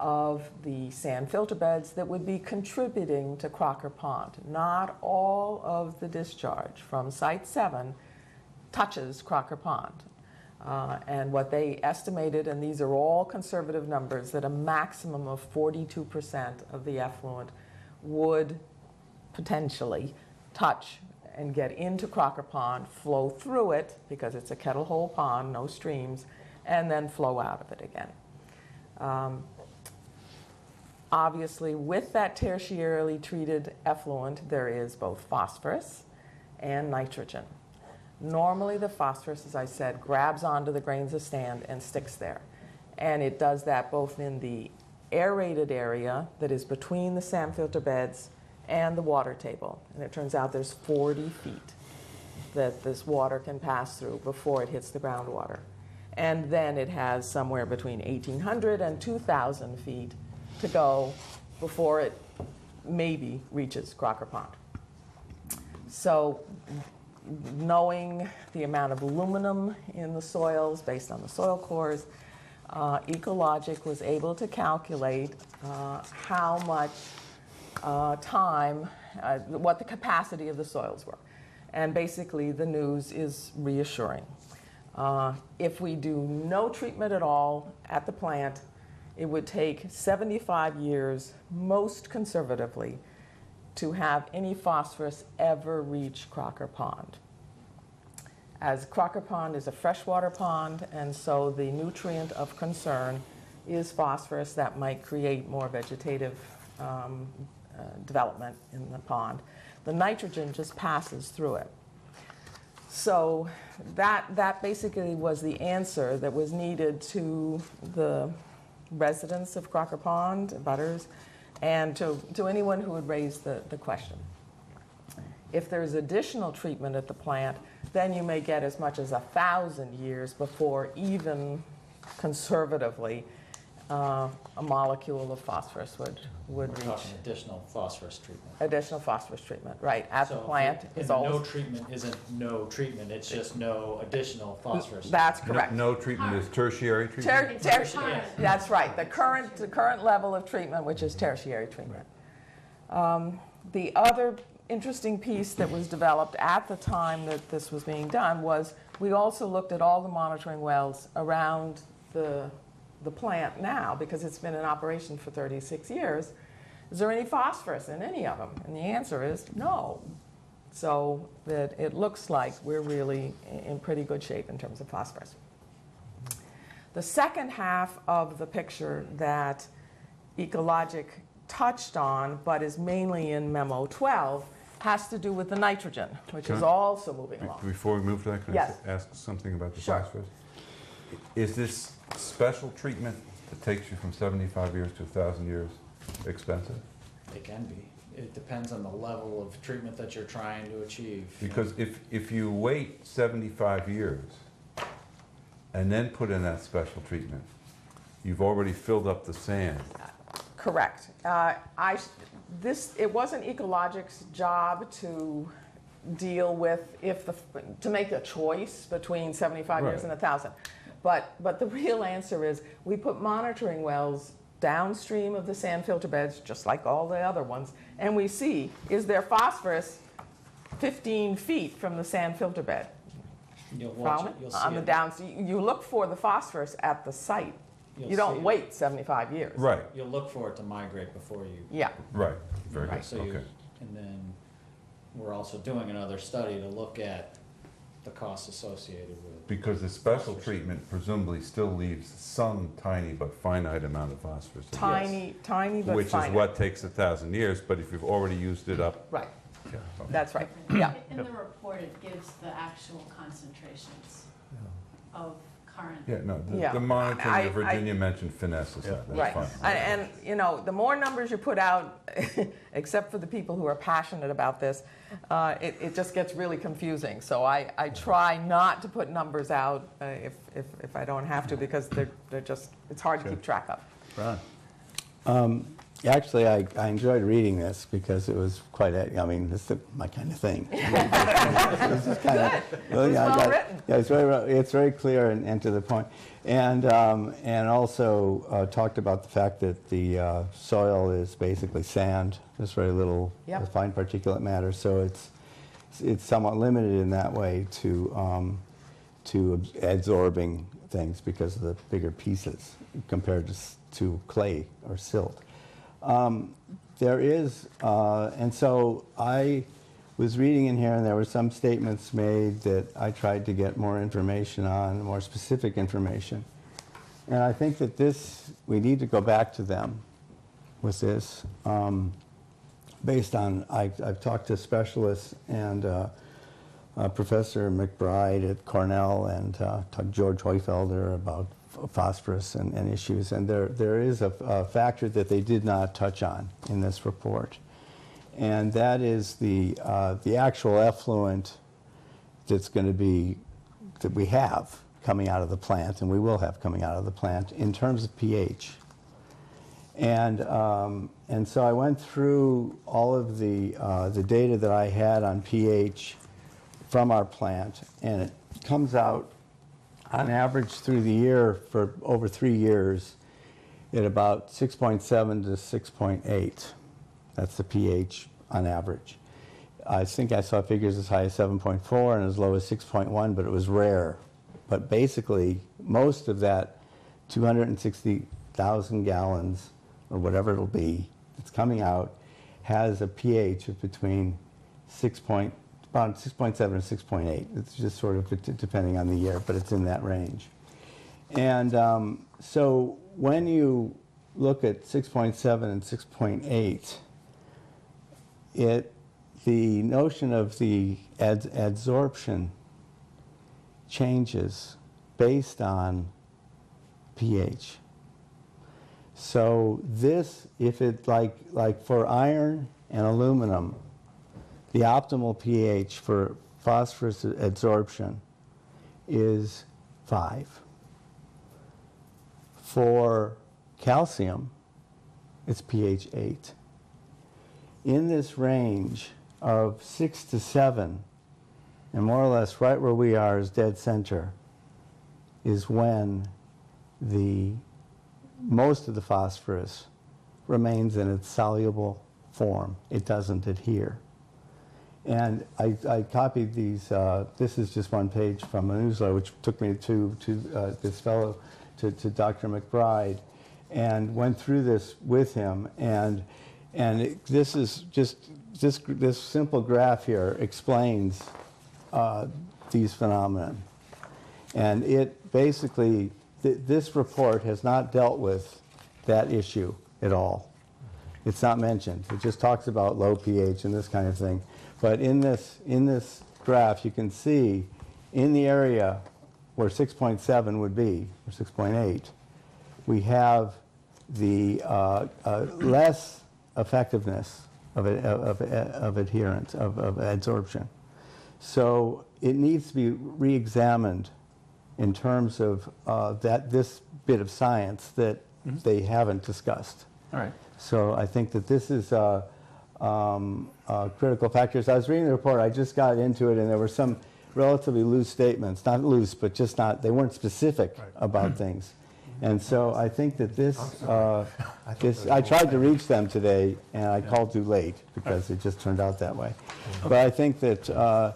of the sand filter beds that would be contributing to Crocker Pond. Not all of the discharge from Site 7 touches Crocker Pond. And what they estimated, and these are all conservative numbers, that a maximum of 42% of the effluent would potentially touch and get into Crocker Pond, flow through it, because it's a kettle hole pond, no streams, and then flow out of it again. Obviously, with that tertiarily treated effluent, there is both phosphorus and nitrogen. Normally, the phosphorus, as I said, grabs onto the grains of sand and sticks there. And it does that both in the aerated area that is between the sand filter beds and the water table. And it turns out there's 40 feet that this water can pass through before it hits the groundwater. And then it has somewhere between 1,800 and 2,000 feet to go before it maybe reaches Crocker Pond. So knowing the amount of aluminum in the soils based on the soil cores, Ecologic was able to calculate how much time, what the capacity of the soils were. And basically, the news is reassuring. If we do no treatment at all at the plant, it would take 75 years, most conservatively, to have any phosphorus ever reach Crocker Pond. As Crocker Pond is a freshwater pond, and so the nutrient of concern is phosphorus that might create more vegetative development in the pond. The nitrogen just passes through it. So that basically was the answer that was needed to the residents of Crocker Pond, butters, and to anyone who would raise the question. If there's additional treatment at the plant, then you may get as much as 1,000 years before even conservatively a molecule of phosphorus would We're reach. talking additional phosphorus treatment. Additional phosphorus treatment, right, at the So plant and is no always, treatment isn't no treatment, it's just no additional phosphorus. that's correct. No treatment is tertiary treatment? Tertiary. That's right, the current level of treatment, which is tertiary treatment. The other interesting piece that was developed at the time that this was being done was we also looked at all the monitoring wells around the plant now, because it's been in operation for 36 years. Is there any phosphorus in any of them? And the answer is no. So that it looks like we're really in pretty good shape in terms of phosphorus. The second half of the picture that Ecologic touched on, but is mainly in Memo 12, has to do with the nitrogen, which is also moving along. Before we move to that, can I Yes. ask something about the Sure. phosphorus? Is this special treatment that takes you from 75 years to 1,000 years expensive? It can be. It depends on the level of treatment that you're trying to achieve. Because if you wait 75 years and then put in that special treatment, you've already filled up the sand. Correct. It wasn't Ecologic's job to deal with to make a choice between 75 years Right. and 1,000. But the real answer is we put monitoring wells downstream of the sand filter beds, just like all the other ones, and we see, is there phosphorus 15 feet from the sand filter bed? You'll watch From it, you'll on see the it. down, you look for the phosphorus at the site. You'll You don't see it. wait 75 years. Right, You'll look for it to migrate before you. Yeah. right, very Right. good, So you, okay. and then we're also doing another study to look at the costs associated with. Because the special treatment presumably still leaves some tiny but finite amount of phosphorus. in it, Tiny but finite. Which is what takes 1,000 years, but if you've already used it up. Right, Yeah, okay. that's right, yeah. In the report, it gives the actual concentrations of current. Yeah, no, Yeah. the monitoring, I- Virginia mentioned finesses, Yeah. that's Right, fine. and you know, the more numbers you put out, except for the people who are passionate about this, it just gets really confusing. So I try not to put numbers out if I don't have to, because they're just, it's hard to keep track of. Ron? Actually, I enjoyed reading this because it was quite, this is my kind of thing. This is kind of, It was well written. Yeah, it's very clear and to the point. And also talked about the fact that the soil is basically sand. There's very little Yep. fine particulate matter, so it's somewhat limited in that way to absorbing things because of the bigger pieces compared to clay or silt. There is, and so I was reading in here, and there were some statements made that I tried to get more information on, more specific information. And I think that we need to go back to them with this, based on, I've talked to specialists and Professor McBride at Cornell and talked to George Hoyfelder about phosphorus and issues, and there is a factor that they did not touch on in this report, and that is the actual effluent that's going to be, that we have coming out of the plant, and we will have coming out of the plant in terms of pH. And so I went through all of the data that I had on pH from our plant, and it comes out on average through the year for over 3 years at about 6.7 to 6.8. That's the pH on average. I think I saw figures as high as 7.4 and as low as 6.1, but it was rare. But basically, most of that 260,000 gallons, or whatever it'll be, that's coming out, has a pH of between about 6.7 and 6.8. It's just sort of depending on the year, but it's in that range. And so when you look at 6.7 and 6.8, the notion of the adsorption changes based on pH. So this, if it like for iron and aluminum, the optimal pH for phosphorus adsorption is 5. For calcium, it's pH 8. In this range of 6 to 7, and more or less right where we are is dead center, is when most of the phosphorus remains in its soluble form. It doesn't adhere. And I copied these, this is just one page from a newsletter, which took me to this fellow, to Dr. McBride, and went through this with him. And this is just, this simple graph here explains these phenomena. And it basically, this report has not dealt with that issue at all. It's not mentioned. It just talks about low pH and this kind of thing. But in this graph, you can see in the area where 6.7 would be, or 6.8, we have the less effectiveness of adherence, of adsorption. So it needs to be re-examined in terms of this bit of science that they haven't discussed. All right. So I think that this is critical factors. I was reading the report, I just got into it, and there were some relatively loose statements. Not loose, but just not, they weren't specific about things. And so I think that this, I tried to reach them today, and I called too late because it just turned out that way. But I think that, that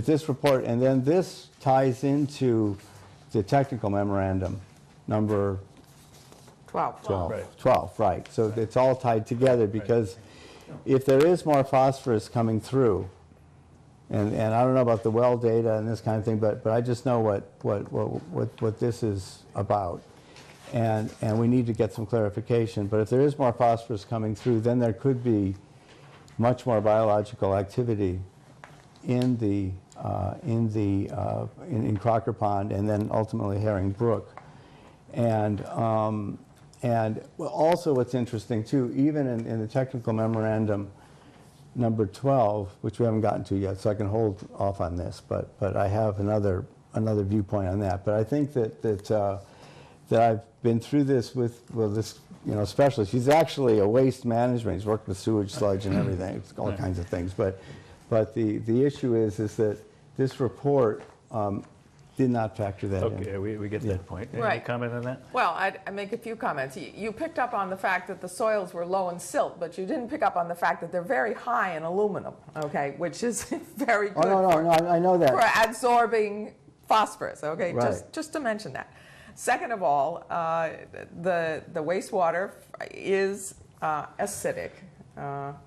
this report, and then this ties into the technical memorandum, number 12. Right. 12, right. So it's all tied together because if there is more phosphorus coming through, and I don't know about the well data and this kind of thing, but I just know what this is about. And we need to get some clarification. But if there is more phosphorus coming through, then there could be much more biological activity in Crocker Pond and then ultimately Herring Brook. And also what's interesting too, even in the technical memorandum number 12, which we haven't gotten to yet, so I can hold off on this, but I have another viewpoint on that. But I think that I've been through this with this specialist. He's actually a waste management. He's worked with sewage, sludge, and everything. It's all kinds of things. But the issue is that this report did not factor that in. Okay, we get that point. Any Right. comment on that? Well, I make a few comments. You picked up on the fact that the soils were low in silt, but you didn't pick up on the fact that they're very high in aluminum, okay, which is very good No, I know that. for absorbing phosphorus, okay, Right. just to mention that. Second of all, the wastewater is acidic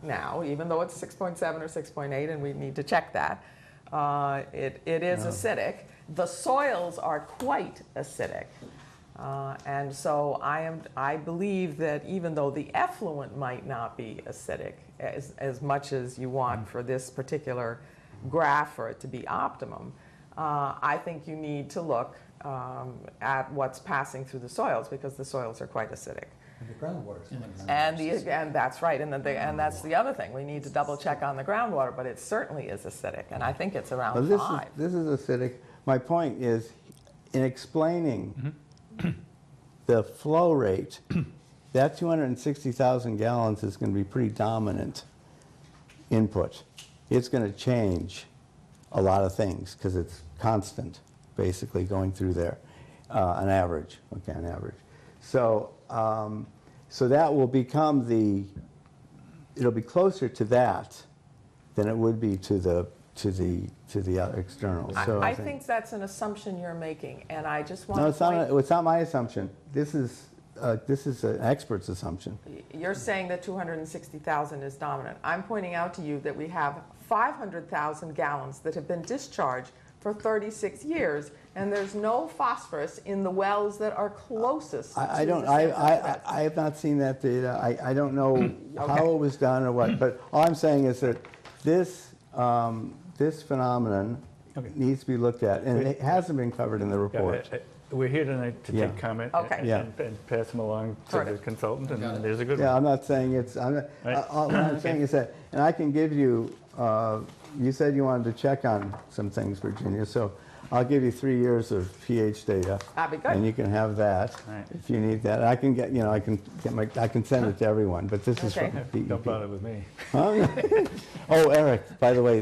now, even though it's 6.7 or 6.8, and we need to check that. It is acidic. The soils are quite acidic. And so I believe that even though the effluent might not be acidic as much as you want for this particular graph for it to be optimum, I think you need to look at what's passing through the soils because the soils are quite acidic. And the groundwater. And that's right, and that's the other thing. We need to double check on the groundwater, but it certainly is acidic, and I think it's around 5. This is acidic. My point is, in explaining the flow rate, that 260,000 gallons is going to be pretty dominant input. It's going to change a lot of things because it's constant, basically, going through there, on average. Okay, on average. So, so that will become it'll be closer to that than it would be to the external. So I think that's an assumption you're making, and I just want no, to it's not. point, It's not my assumption. This is an expert's assumption. you're saying that 260,000 is dominant. I'm pointing out to you that we have 500,000 gallons that have been discharged for 36 years, and there's no phosphorus in the wells that are closest to I don't. the sand filter beds. I have not seen that data. I don't know how Okay. it was done or what. But all I'm saying is that this this phenomenon Okay. needs to be looked at, and it hasn't been covered in the Yeah, report. We're here tonight to Yeah. take comment Okay. and, Yeah. and pass them along to Heard the it. consultant, Got and it. there's a good Yeah, one. I'm not saying it's. Right. What I'm saying is that, and I can give you. You said you wanted to check on some things, Virginia. So I'll give you 3 years of pH data. That'd be And good. you can have that Right. if you need that. I can get. I can send it to everyone. But this is Okay. from DEP. Don't bother with me. Huh? Oh, Eric, by the way,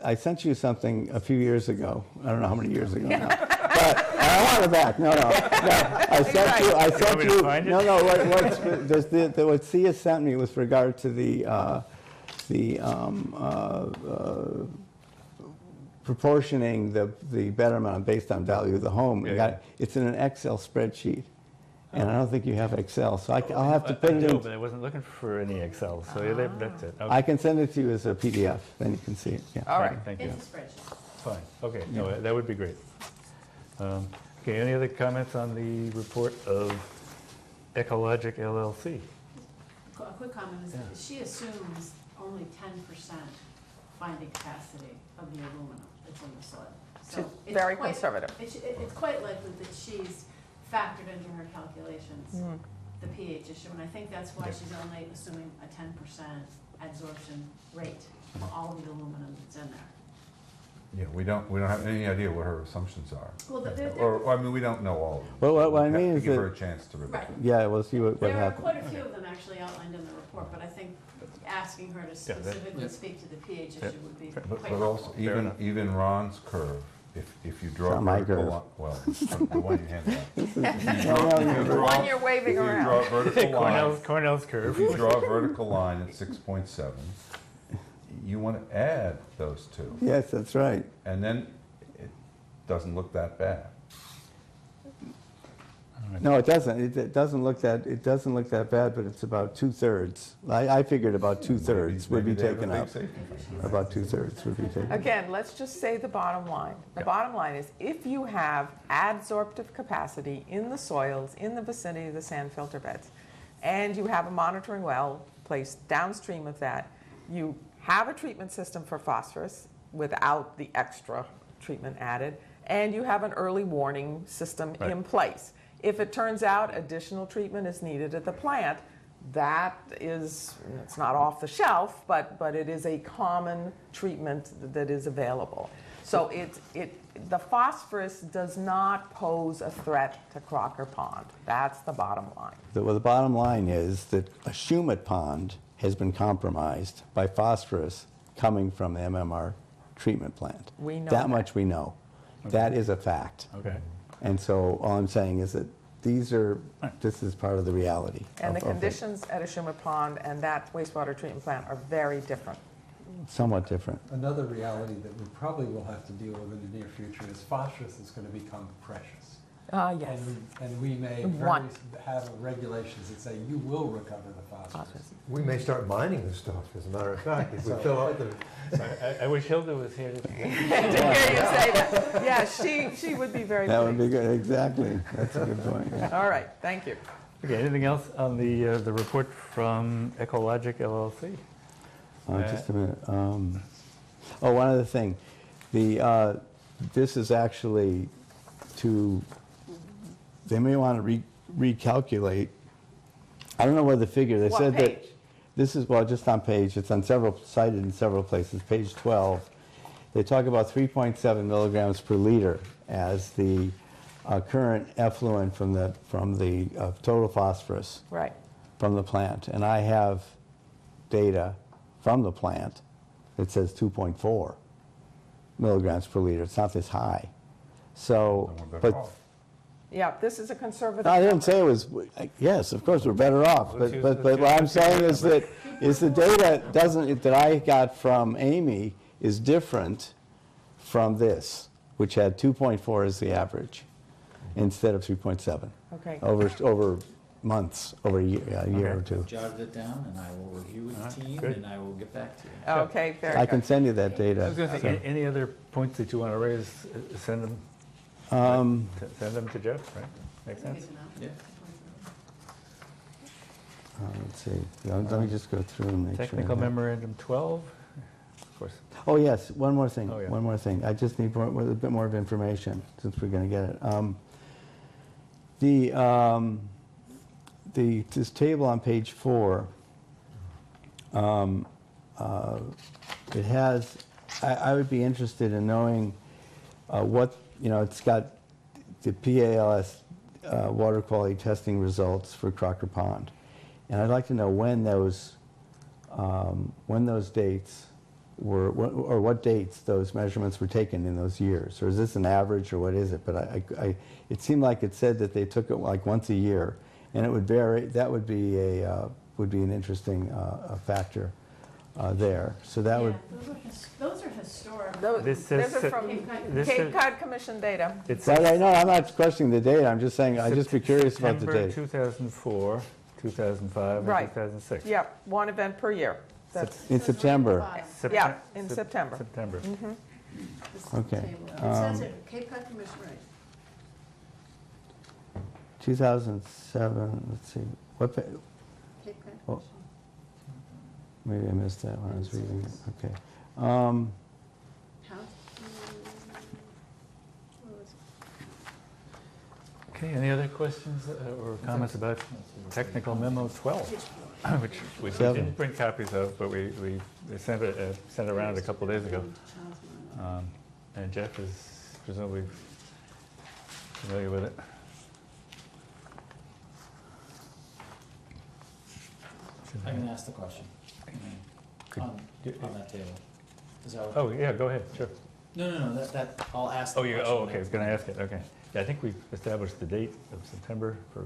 I sent you something a few years ago. I don't know how many years ago now. But I want it back. No. I sent you. You want me to find it? No. What Sia sent me with regard to the proportioning the betterment based on value of the home. Yeah. It's in an Excel spreadsheet. And I don't think you have Excel, so I'll have to put I it do, in. but I wasn't looking for any Excel, so yeah, that's it. Okay. I can send it to you as a PDF, then you can see it. Yeah. All right. Thank you. It's a spreadsheet. Fine, okay, no, that would be great. Okay, any other comments on the report of Ecologic LLC? A quick comment is that she assumes only 10% binding capacity of the aluminum that's in the soil. So She's it's very quite- conservative. It's quite likely that she's factored into her calculations the pH issue, and I think that's why she's only assuming a 10% adsorption rate for all the aluminum that's in there. Yeah, we don't have any idea what her assumptions are. Well, they're- Or, I mean, we don't know all of them. Well, what I We have mean to is give her that, a chance to review. Right. yeah, we'll see what There are happens. quite a few of them actually outlined in the report, but I think asking her to specifically Yeah. speak to the pH Yeah. issue would be But- quite But helpful. also, even Ron's curve, if you draw It's not my vertical, curve. well, the one you handed out. If you The draw- one you're waving If you around. draw a vertical line, Cornell's if curve. you draw a vertical line at 6.7, you want to add those two, Yes, that's right. and then it doesn't look that bad. No, it doesn't. It doesn't look that bad, but it's about 2/3. I figured about 2/3 would be Maybe they have a taken big up. safety feature. About 2/3 would be taken. Again, let's just say the bottom line. The Yeah. bottom line is if you have adsorptive capacity in the soils in the vicinity of the sand filter beds, and you have a monitoring well placed downstream of that, you have a treatment system for phosphorus without the extra treatment added, and you have an early warning system Right. in place. If it turns out additional treatment is needed at the plant, that is, it's not off the shelf, but it is a common treatment that is available. So the phosphorus does not pose a threat to Crocker Pond. That's the bottom line. The bottom line is that a Shumat pond has been compromised by phosphorus coming from the MMR treatment plant. We know That that. much we know. That is a fact. Okay, And so all I'm saying is that this is part of the reality. And the of it. conditions at Ashuma Pond and that wastewater treatment plant are very different. Somewhat different. Another reality that we probably will have to deal with in the near future is phosphorus is going to become precious. Yes. And we may One. have regulations that say you will recover the phosphorus. Phosphorus. We may start mining this stuff, as a matter of fact, if we fill out the, I wish Hilda was here to. To hear you say that. Yeah, she would be very That would be pleased. good, exactly. That's a good point. yeah. All right, thank you. Okay, anything else on the report from Ecologic LLC? Just a minute. One other thing. This is actually they may want to recalculate. I don't know what the figure, they What said that. page? This is, just on page, it's on cited in several places, page 12. They talk about 3.7 milligrams per liter as the current effluent from the total phosphorus Right. from the plant. And I have data from the plant that says 2.4 milligrams per liter. It's not this high. So, Then we're better but off. Yeah, this is a conservative. No, I didn't number. say it was, yes, of course, we're better off, Let's use- but let's what I'm use saying the is the data doesn't, that I got from Amy is different from this, which had 2.4 as the average, instead of 3.7, Okay. over months, over a year or Okay. two. Jotted it down, and I will review with the team, good. and I will get back to you. Okay, very I can good. send you that I data. was going to say, any other points that you want to raise, send them, send them to Jeff, right? Makes sense? Yeah. Let's see, let me just go through and make sure. I Technical have- memorandum 12, of course. Oh, yes, one more thing, Oh, yeah. one more thing. I just need a bit more of information, since we're going to get it. This table on page 4, it has, I would be interested in knowing what, it's got the PALS water quality testing results for Crocker Pond. And I'd like to know when those dates were, or what dates those measurements were taken in those years. Or is this an average, or what is it? But it seemed like it said that they took it like once a year, and it would vary. That would be an interesting factor there. So that would. Those are historic. Those This those says- are from this Cape says- Cod Commission data. It's Well, I know, I'm not questioning the date. I'm just saying, I'd just be curious about the September date. 2004, 2005, and Right. 2006. Yep, one event per year. That's, In September. Septem- yeah, in September. September. Okay. It says it, Cape Cod Commission, right. 2007, let's see, what, Cape Cod Oh. Commission. maybe I missed that when I was reading it, okay. How? Where was it? Okay, any other questions or comments about technical memo 12? Which we Seven. didn't print copies of, but we sent it around a couple days ago. And Jeff is presumably familiar with it. I can ask the question on that table. Is that what? Oh, yeah, go ahead, sure. No, that, I'll ask the Oh, question. you, oh, okay, I was going to ask it, okay. Yeah, I think we've established the date of September for,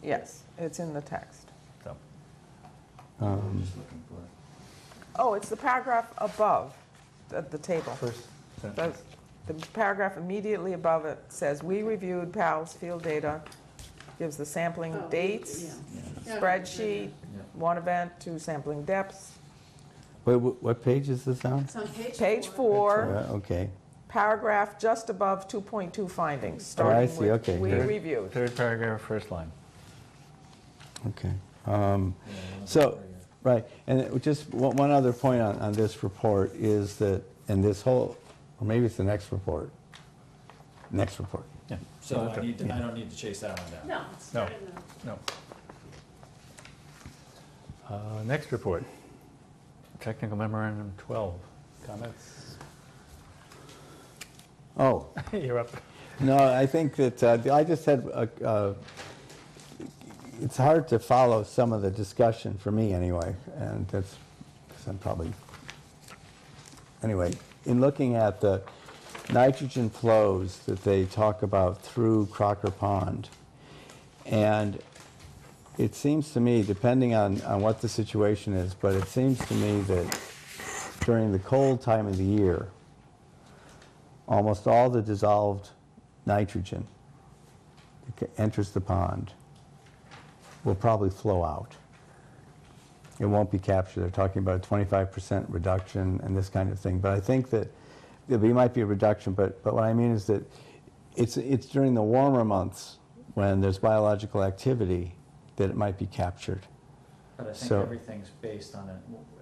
Yes, it's in the text. so. I'm just looking for it. Oh, it's the paragraph above the table. First The sentence. the paragraph immediately above it says, "We reviewed PAL's field data," gives the sampling Oh, dates, yeah. spreadsheet, Yeah. one event, 2 sampling depths. Wait, what page is this on? It's on page 4. Page 4, Okay, paragraph just above 2.2 findings, Oh, I starting see, with, okay, "We good. reviewed." Third paragraph, first line. okay. Yeah, So, right, and just one other point on this report is that, and this whole, or maybe it's the next report. Next report. Yeah. So I don't need to chase that one down. No, it's No. not in the. No. Next report, technical memorandum 12. Comments? Oh, You're up. no, I think that, I just had, it's hard to follow some of the discussion, for me anyway, and that's, because I'm probably, anyway, in looking at the nitrogen flows that they talk about through Crocker Pond, and it seems to me, depending on what the situation is, but it seems to me that during the cold time of the year, almost all the dissolved nitrogen that enters the pond will probably flow out. It won't be captured. They're talking about a 25% reduction and this kind of thing. But I think that there might be a reduction, but what I mean is that it's during the warmer months when there's biological activity that it might be captured. But I think So- everything's based on it.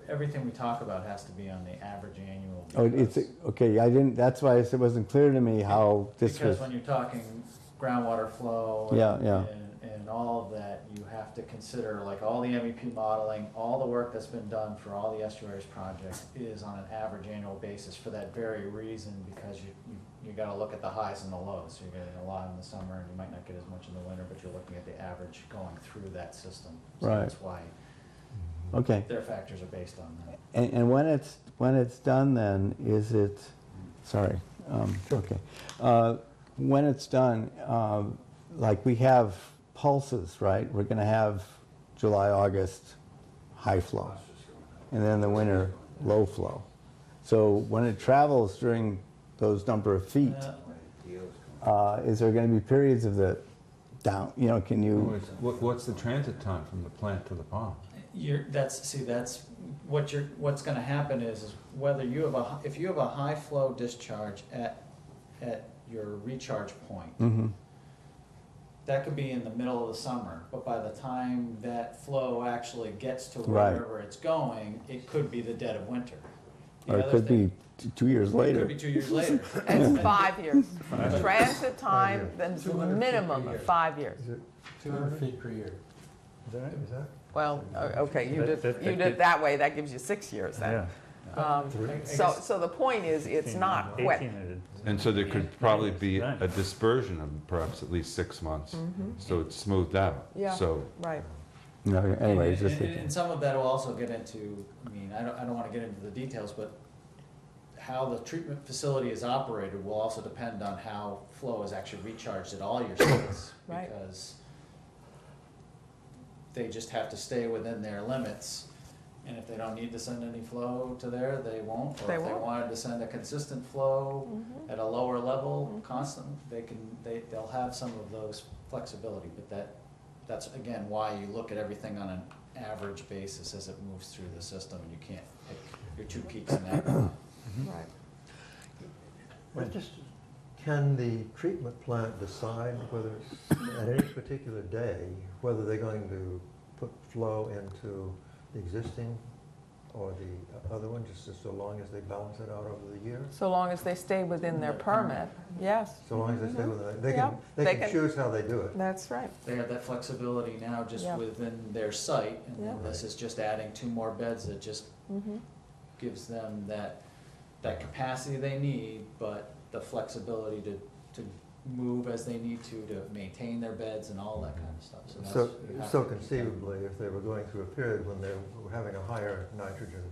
Everything we talk about has to be on the average annual. Oh, it's, because- okay, I didn't, that's why it wasn't clear to me how this was. Because when you're talking groundwater flow Yeah, yeah. and all of that, you have to consider, like, all the MEP modeling, all the work that's been done for all the estuaries projects is on an average annual basis for that very reason, because you gotta look at the highs and the lows. So you're getting a lot in the summer, and you might not get as much in the winter, but you're looking at the average going through that system. So Right. that's why Okay. their factors are based on that. And when it's done, then is it? Sorry. Okay. When it's done, like we have pulses, right? We're going to have July, August, high flow, and then the winter, low flow. So when it travels during those number of feet, is there going to be periods of the down, you know, can you? What's the transit time from the plant to the pond? That's what's gonna happen is whether you have if you have a high flow discharge at your recharge point, Mm-hmm. that could be in the middle of the summer, but by the time that flow actually gets to Right. wherever it's going, it could be the dead of winter. The Or it other could thing- be 2 years It later. could be 2 years later. It's 5 years. years. Transit time, years. then it's a 200 feet minimum per of year. 5 years. Is it, 200 feet per year. Is that right? is that? Well, okay, you That- did, that- you did it that way, that gives you 6 years then. Yeah. So the point is, it's not quick. 18 I did. And so there could probably be Right. a dispersion of perhaps at least 6 months, so it's smoothed out. Yeah. So Right. No, anyway, it's just. And some of that will also get into, I mean, I don't wanna get into the details, but how the treatment facility is operated will also depend on how flow is actually recharged at all your sites. Right. Because they just have to stay within their limits, and if they don't need to send any flow to there, they won't. Or They if they won't. wanted to send a consistent flow at a lower level, constant, they'll have some of those flexibility, but that's again why you look at everything on an average basis as it moves through the system, and you can't pick your two peaks in that. Right. Well, just, can the treatment plant decide whether, at any particular day, whether they're going to put flow into the existing or the other one, just so long as they balance it out over the year? So long as they stay within their permit, yes, So long as they stay with it, they Yeah, can, they they can can- choose how they do it. that's right. They have that flexibility now just Yeah. within their site, and then Yeah. this is just adding 2 more beds that just gives them that capacity they need, but the flexibility to move as they need to maintain their beds and all that kind of stuff, so that's. you have So to- conceivably, if they were going through a period when they were having a higher nitrogen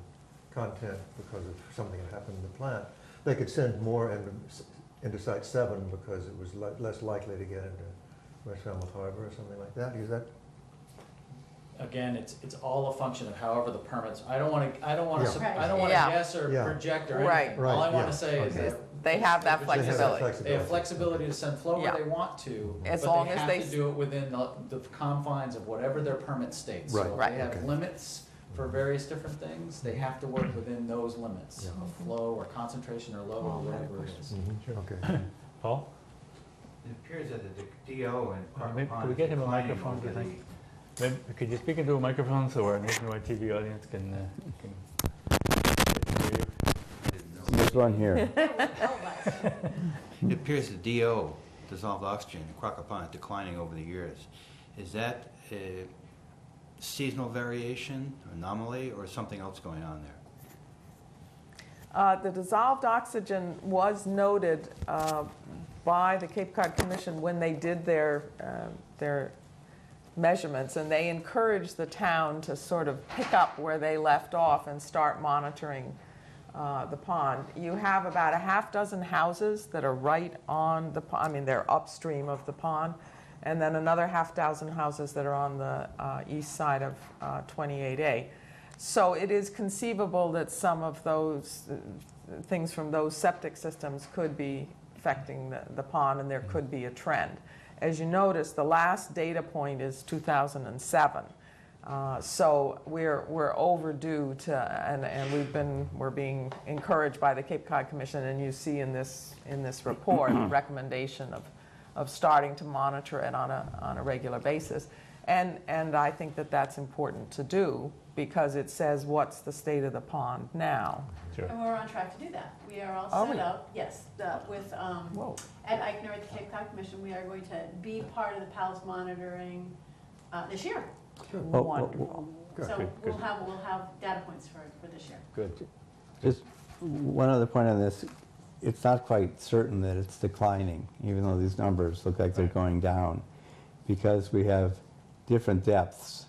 content because of something that happened in the plant, they could send more into Site 7 because it was less likely to get into West Falmouth Harbor or something like that. Is that? Again, it's all a function of however the permits, I don't wanna Yeah. I don't wanna Yeah. guess or Yeah. project or Right. anything. All I Right, wanna yeah. say is Okay. that. They have that They have that flexibility. They have flexibility to send flow where Yeah. they want to, As but long they as have they to do it within the confines of whatever their permit states. Right. So if Right. they have Okay. limits for various different things, they have to work within those limits Yeah. of flow or concentration or load or whatever it is. Okay. Paul? It appears that the DO and Parker Maybe- Pond could we is get him a declining microphone, do you over think? Maybe, could you speak into a microphone so our nationwide TV audience can hear you? I didn't know. There's one here. It appears the DO, dissolved oxygen, in Crocker Pond is declining over the years. Is that a seasonal variation, anomaly, or something else going on there? The dissolved oxygen was noted by the Cape Cod Commission when they did their measurements, and they encouraged the town to sort of pick up where they left off and start monitoring the pond. You have about a half dozen houses that are right on the pond, I mean, they're upstream of the pond, and then another half dozen houses that are on the east side of 28A. So it is conceivable that some of those things from those septic systems could be affecting the pond, and there could be a trend. As you notice, the last data point is 2007. So we're overdue to, and we're being encouraged by the Cape Cod Commission, and you see in this report a recommendation of starting to monitor it on a regular basis. And I think that that's important to do, because it says what's the state of the pond now. Sure. And we're on track to do that. We are all Are set we? up, yes, with, Whoa. at Eichner at the Cape Cod Commission, we are going to be part of the PALS monitoring this year. Wonderful. So Good, we'll good. have data points for this year. Good. Just one other point on this. It's not quite certain that it's declining, even though these numbers look like they're going down, because we have different depths.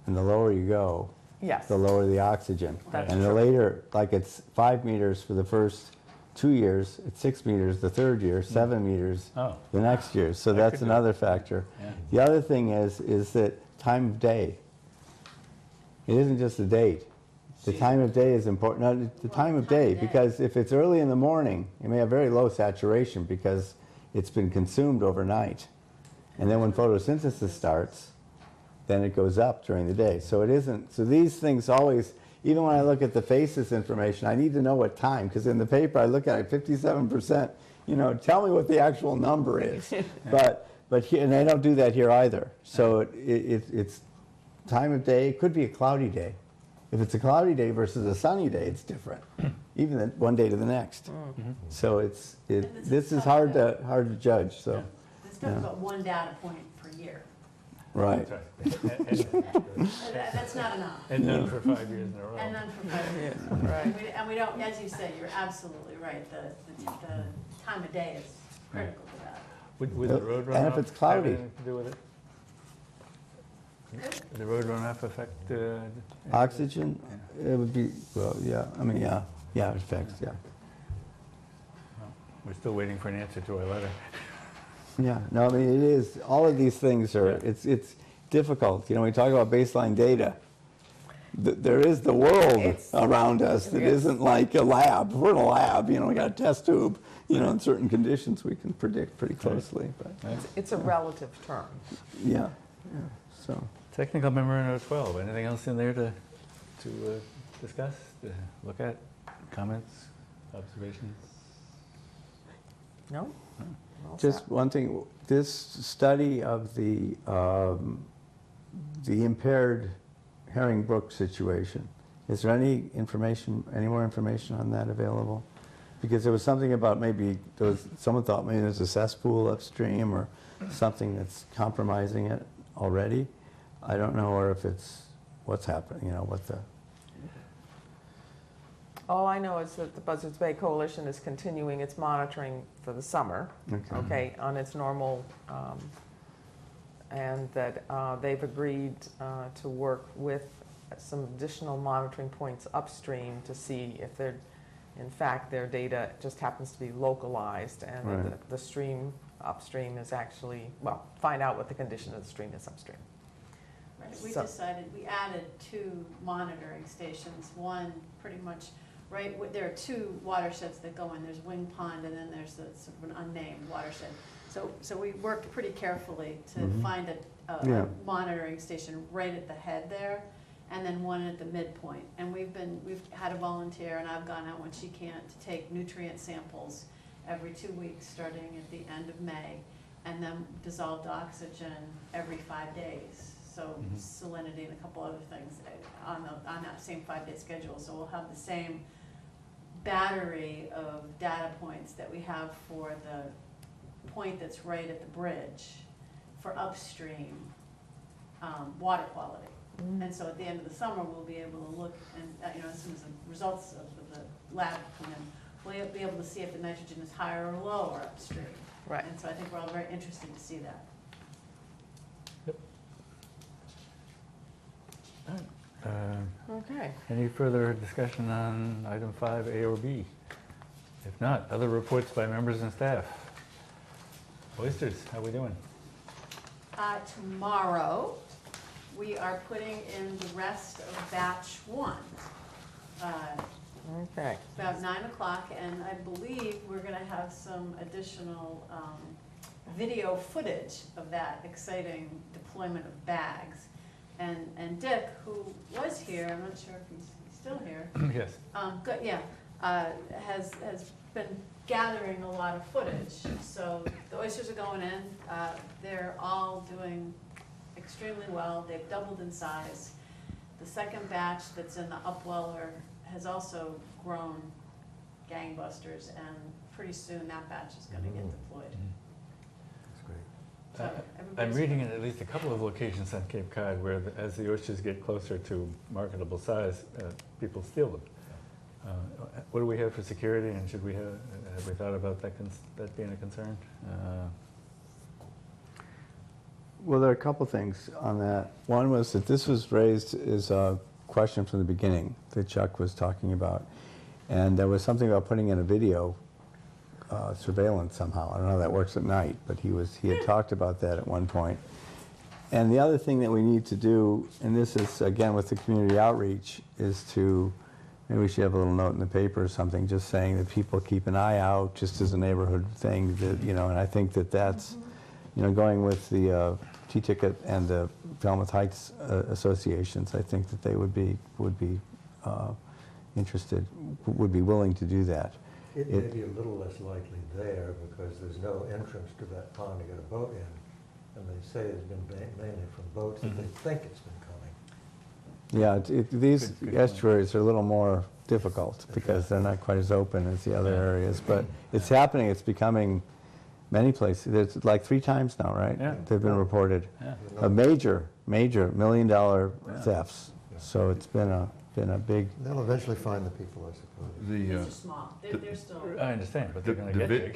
And the lower you go, Yes. the lower the oxygen. That's And the true. later, like it's 5 meters for the first 2 years, it's 6 meters the third year, 7 meters Oh, the next year. So That that's could do it. another factor. yeah. The other thing is that time of day. It isn't just the date. The time of day is important. No, the time of day, because if it's early in the morning, it may have very low saturation because it's been consumed overnight. And then when photosynthesis starts, then it goes up during the day. So it isn't, so these things always, even when I look at the FACES information, I need to know what time, because in the paper I look at it, 57%, you know, tell me what the actual number is. But here, and they don't do that here either. So it's time of day, it could be a cloudy day. If it's a cloudy day versus a sunny day, it's different, even one day to the next. So this is hard to judge. So It's talking about one data point per year. right. That's right. That's not enough. And none for 5 years in a row. And none for 5 years. Right. And we don't, as you say, you're absolutely right, the time of day is critical to that. Would the road runoff And if it's cloudy. have anything to do with it? Would the road runoff affect Oxygen, it would be, well, yeah, I mean, yeah, it affects, yeah. We're still waiting for an answer to our letter. Yeah, no, I mean, it is, all of these things are, it's difficult. You know, we talk about baseline data. There is the world It's- around us that yes. isn't like a lab. We're in a lab, you know, we got a test tube, you know, in certain conditions we can predict pretty closely, but, It's a relative term. yeah, so. Technical memorandum 12, anything else in there to discuss, to look at, comments, observations? No? All Just set. one thing, this study of the impaired Herring Brook situation, is there any more information on that available? Because there was something about someone thought maybe there's a cesspool upstream or something that's compromising it already. I don't know, or if it's, what's happening, you know, what the... All I know is that the Buzzards Bay Coalition is continuing its monitoring for the summer, okay, on its normal, and that they've agreed to work with some additional monitoring points upstream to see if they're, in fact, their data just happens to be localized and that Right. the stream upstream is actually, well, find out what the condition of the stream is upstream. Right, we So- decided, we added 2 monitoring stations, one pretty much, right, there are 2 watersheds that go in, there's Wing Pond and then there's the sort of an unnamed watershed. So we worked pretty carefully to find Yeah. a monitoring station right at the head there, and then one at the midpoint. And we've had a volunteer, and I've gone out when she can't, to take nutrient samples every 2 weeks, starting at the end of May, and then dissolved oxygen every 5 days. So salinity and a couple other things on that same 5-day schedule. So we'll have the same battery of data points that we have for the point that's right at the bridge for upstream water quality. And so at the end of the summer, we'll be able to look and, you know, as soon as the results of the lab come in, we'll be able to see if the nitrogen is higher or lower upstream. Right. And so I think we're all very interested to see that. Okay. Any further discussion on item 5, A or B? If not, other reports by members and staff. Oysters, how we doing? Tomorrow, we are putting in the rest of batch 1. Okay. About 9 o'clock, and I believe we're gonna have some additional video footage of that exciting deployment of bags. And Dick, who was here, I'm not sure if he's still here, Yes. good, yeah, has been gathering a lot of footage. So the oysters are going in, they're all doing extremely well, they've doubled in size. The second batch that's in the upweller has also grown gangbusters, and pretty soon that batch is gonna get deployed. That's great. So I'm everybody's- reading in at least a couple of locations on Cape Cod where as the oysters get closer to marketable size, people steal them. What do we have for security, and have we thought about that being a concern? Well, there are a couple things on that. One was that this was raised as a question from the beginning that Chuck was talking about. And there was something about putting in a video surveillance somehow. I don't know how that works at night, but he had talked about that at one point. And the other thing that we need to do, and this is again with the community outreach, is to, maybe we should have a little note in the paper or something, just saying that people keep an eye out, just as a neighborhood thing, that, you know, and I think that that's, you know, going with the T-Ticket and the Falmouth Heights associations, I think that they would be interested, would be willing to do that. It may be a little less likely there because there's no entrance to that pond to get a boat in. And they say it's been mainly from boats that they think it's been coming. Yeah, these Good estuaries are a little more difficult because they're not quite as open as the other areas. But it's happening, it's becoming many places. There's like 3 times now, right? Yeah. They've been reported. Yeah. Of major $1 million thefts. So it's been a big, They'll eventually find the people, I suppose. These are small, they're still, I understand, but they're The- gonna the get vid-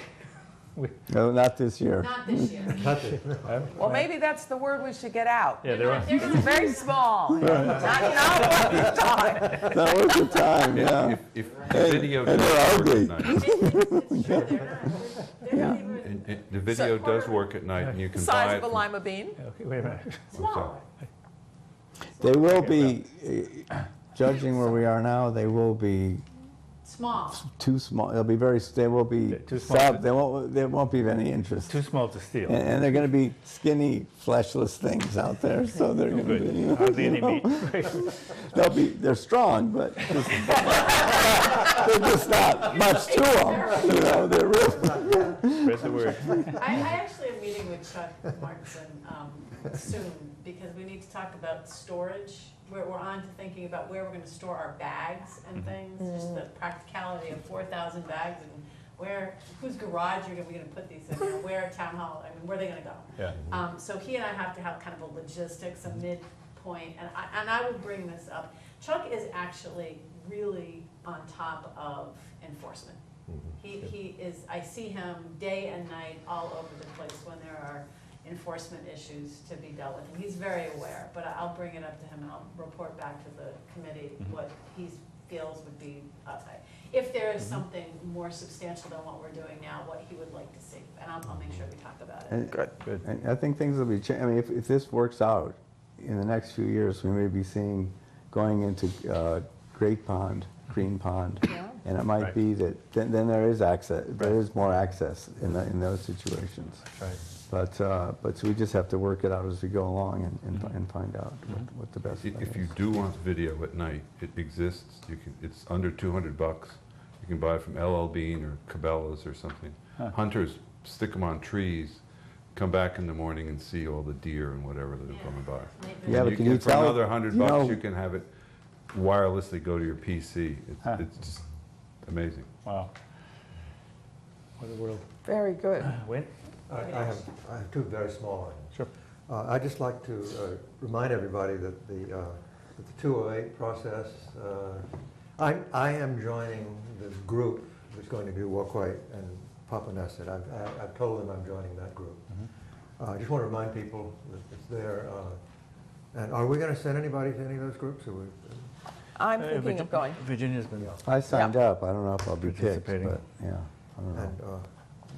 big. no, not this year. not this year. Well, maybe that's the word we should get out. Yeah, they're on. They're not- Very small. Not worth your time. That was the time, yeah. If the video and does they're work ugly. at night, It's true, they're not even and the video does work at night, and you can buy Size it. of a from- lima bean. Okay, wait a minute. smaller. They will be, judging where we are now, they will be Small. too small. They'll be very, they will be Too small sub, to- there won't be of any interest. Too small to steal. And they're going to be skinny, fleshless things out there, so they're going to be, Good. you know, Hardly any meat. they're strong, but just, they're just not much to them. You know, they're really, Spread the word. I actually am meeting with Chuck Martinson soon, because we need to talk about storage. We're on to thinking about where we're gonna store our bags and things, just the practicality of 4,000 bags and whose garage are we gonna put these in, where town hall, I mean, where are they gonna go? Yeah. So he and I have to have kind of a logistics, a midpoint, and I would bring this up. Chuck is actually really on top of enforcement. He is, I see him day and night all over the place when there are enforcement issues to be dealt with. And he's very aware, but I'll bring it up to him and I'll report back to the committee what he feels would be, if there is something more substantial than what we're doing now, what he would like to see. And I'll make sure we talk about it. and, Good. and I think things will be, I mean, if this works out, in the next few years, we may be seeing, going into Great Pond, Green Pond, and it might Right. be that, then there is access, there is more access in those situations. That's right. But we just have to work it out as we go along and find out what the best thing is. If you do want video at night, it exists. It's under $200. You can buy it from LL Bean or Cabela's or something. Huh. Hunters stick them on trees, come back in the morning and see all the deer and whatever that are going by. Yeah, And but can you for tell- another $100, you know- you can have it wirelessly go to your PC. Huh. It's just amazing. Wow. What a world. Very good. Wayne? I have 2 very small items. Sure. I'd just like to remind everybody that the 208 process, I am joining the group that's going to do Walkway and Papaneset. I've told them I'm joining that group. I just want to remind people that it's there. And are we going to send anybody to any of those groups? Or I'm thinking of going. Virginia's been. I signed up, I don't know if I'll be picked, Participating. but, yeah, I don't know.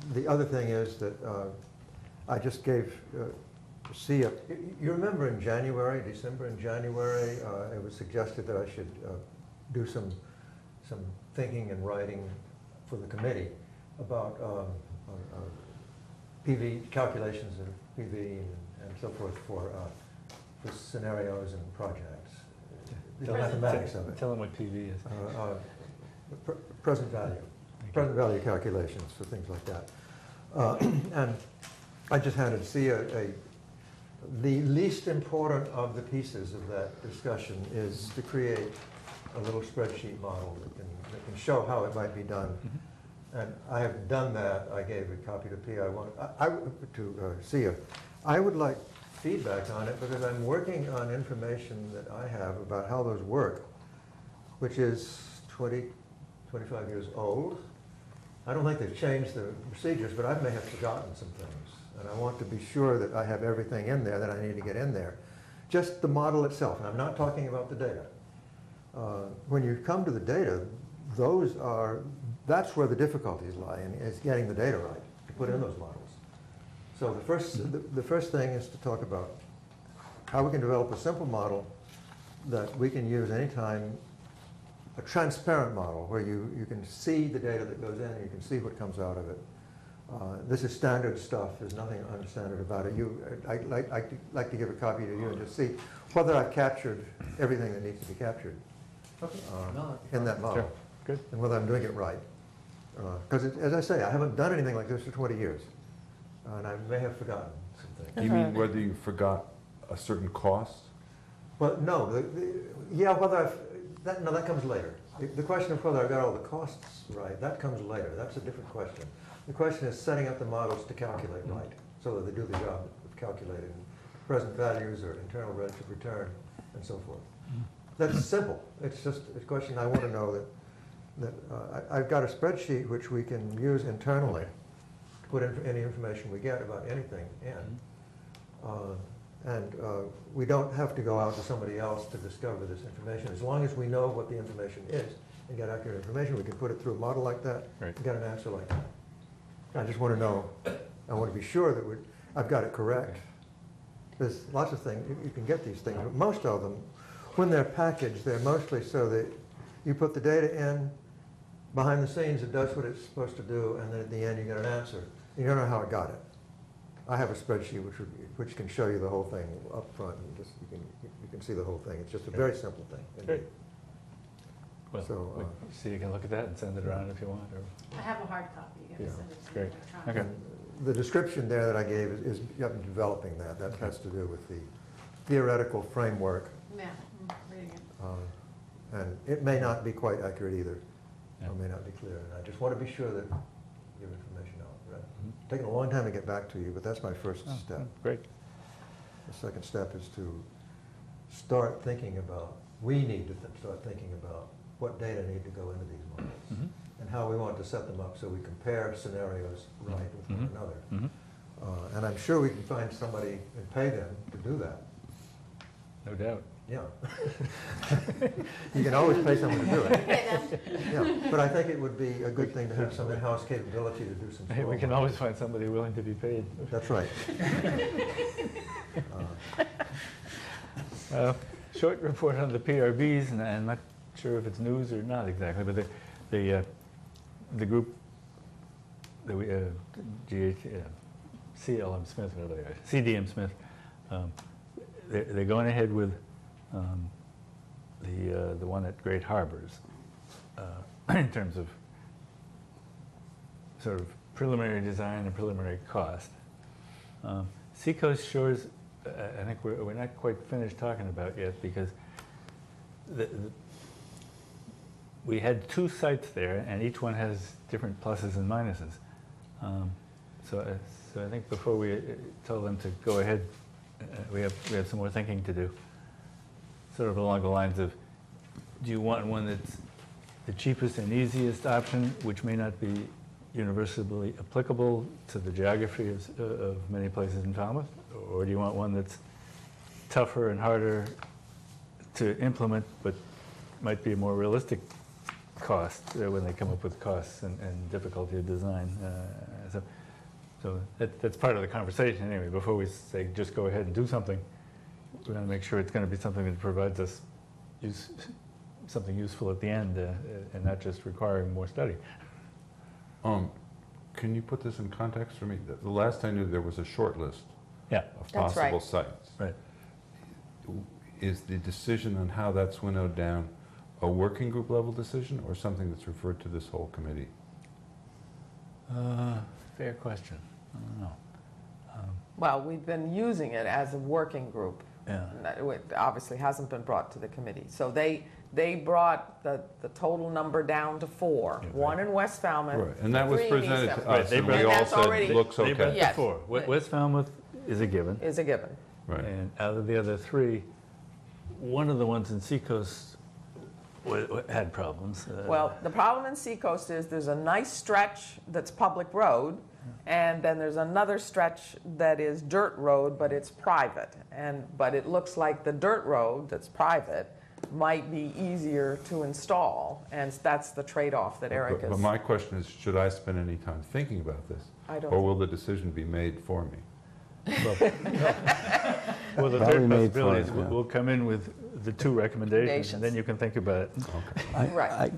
And the other thing is that I just gave Sia, you remember in December and January, it was suggested that I should do some thinking and writing for the committee about PV, calculations of PV and so forth for scenarios and projects. The mathematics of it. Tell them what PV is. Present value calculations for things like that. And I just handed Sia the least important of the pieces of that discussion is to create a little spreadsheet model that can show how it might be done. And I have done that. I gave a copy to P. To Sia. I would like feedback on it because I'm working on information that I have about how those work, which is 25 years old. I don't think they've changed the procedures, but I may have forgotten some things. And I want to be sure that I have everything in there that I need to get in there. Just the model itself, and I'm not talking about the data. When you come to the data, those are that's where the difficulties lie, and is getting the data right to put in those models. So the first thing is to talk about how we can develop a simple model that we can use anytime, a transparent model where you can see the data that goes in and you can see what comes out of it. This is standard stuff. There's nothing unstandard about it. I'd like to give a copy to you and just see whether I've captured everything that needs to be captured in that model. Sure. Good. And whether I'm doing it right. Because as I say, I haven't done anything like this for 20 years. And I may have forgotten some things. You mean whether you forgot a certain cost? But no, yeah, whether that comes later. The question of whether I got all the costs right, that comes later. That's a different question. The question is setting up the models to calculate right, so that they do the job of calculating present values or internal rates of return and so forth. That's simple. It's just a question I want to know that I've got a spreadsheet which we can use internally to put in any information we get about anything in. And we don't have to go out to somebody else to discover this information. As long as we know what the information is and get accurate information, we can put it through a model like that and get an answer like that. I just want to know, I want to be sure that I've got it correct. There's lots of things, you can get these things, but most of them, when they're packaged, they're mostly so that you put the data in, behind the scenes it does what it's supposed to do, and then at the end you get an answer. You don't know how it got it. I have a spreadsheet which can show you the whole thing up front, and just you can see the whole thing. It's just a very simple thing. Great. Well, So, so you can look at that and send it around if you want. Or, I have a hard copy, you Yeah. gotta send it to me Great. electronically. okay. The description there that I gave is developing that. That has to do with the theoretical framework, Yeah, reading it. and it may not be quite accurate either, Yeah. or may not be clear. And I just want to be sure that you give information out. Right? Mhm. It's taken a long time to get back to you, but that's my first Oh, step. Great. The second step is to start thinking about, we need to start thinking about what data need to go into these models Mhm. and how we want to set them up so we compare scenarios right with one Mhm. another. Mhm. And I'm sure we can find somebody and pay them to do that. No doubt. Yeah. You can always pay someone to do it. Okay, then. Yeah, but I think it would be a good thing to have some in-house capability to do some. Hey, we can stormwater. always find somebody willing to be paid. That's right. Short report on the PRBs, and I'm not sure if it's news or not exactly, but the group, the CLM Smith, whatever they are, CDM Smith, they're going ahead with the one at Great Harbors in terms of sort of preliminary design and preliminary cost. Seacoast Shores, I think we're not quite finished talking about yet, because we had 2 sites there, and each one has different pluses and minuses. So I think before we told them to go ahead, we have some more thinking to do. Sort of along the lines of, do you want one that's the cheapest and easiest option, which may not be universally applicable to the geography of many places in Falmouth? Or do you want one that's tougher and harder to implement, but might be a more realistic cost when they come up with costs and difficulty of design? So that's part of the conversation anyway. Before we say just go ahead and do something, we want to make sure it's going to be something that provides us something useful at the end, and not just requiring more study. Can you put this in context for me? The last I knew, there was a short list Yeah. of That's right. possible sites. Right. Is the decision on how that's winnowed down a working group level decision, or something that's referred to this whole committee? Fair question. I don't know. Well, we've been using it as a working group. Yeah. It obviously hasn't been brought to the committee. So they brought the total number down to 4. Yeah, right. 1 in West Falmouth. Right, and that was 3 in East presented to Falmouth. Right, us, they and we brought- all And that's already- said, looks They brought okay. the Yes. 4. West Falmouth is a given. Is a given. Right. And out of the other 3, one of the ones in Seacoast had problems. Well, the problem in Seacoast is there's a nice stretch that's public road, and then there's another stretch that is dirt road, but it's private. But it looks like the dirt road that's private might be easier to install, and that's the trade-off that Eric But is. my question is, should I spend any time thinking about this? I don't Or will the decision be made for me? Well, the Probably third made for possibility us, is yeah. we'll come in with the two recommendations, and then you can think about it. Right.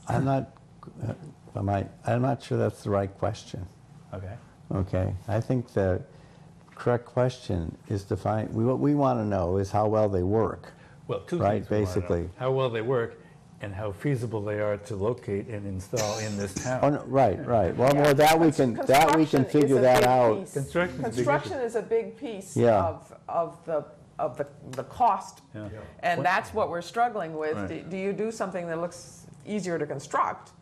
I'm not sure that's the right question. Okay. Okay, I think the correct question is to find, what we want to know is how well they work. Well, two Right, things we wanna know. basically. How well they work and how feasible they are to locate and install in this Oh, town. no, right, right. Well, Yeah. more that we can Construction is figure a that big out. piece. Construction is a big Construction issue. is a big piece Yeah. of the cost. Yeah. And that's what we're struggling with. Right. Do you do something that looks easier to construct?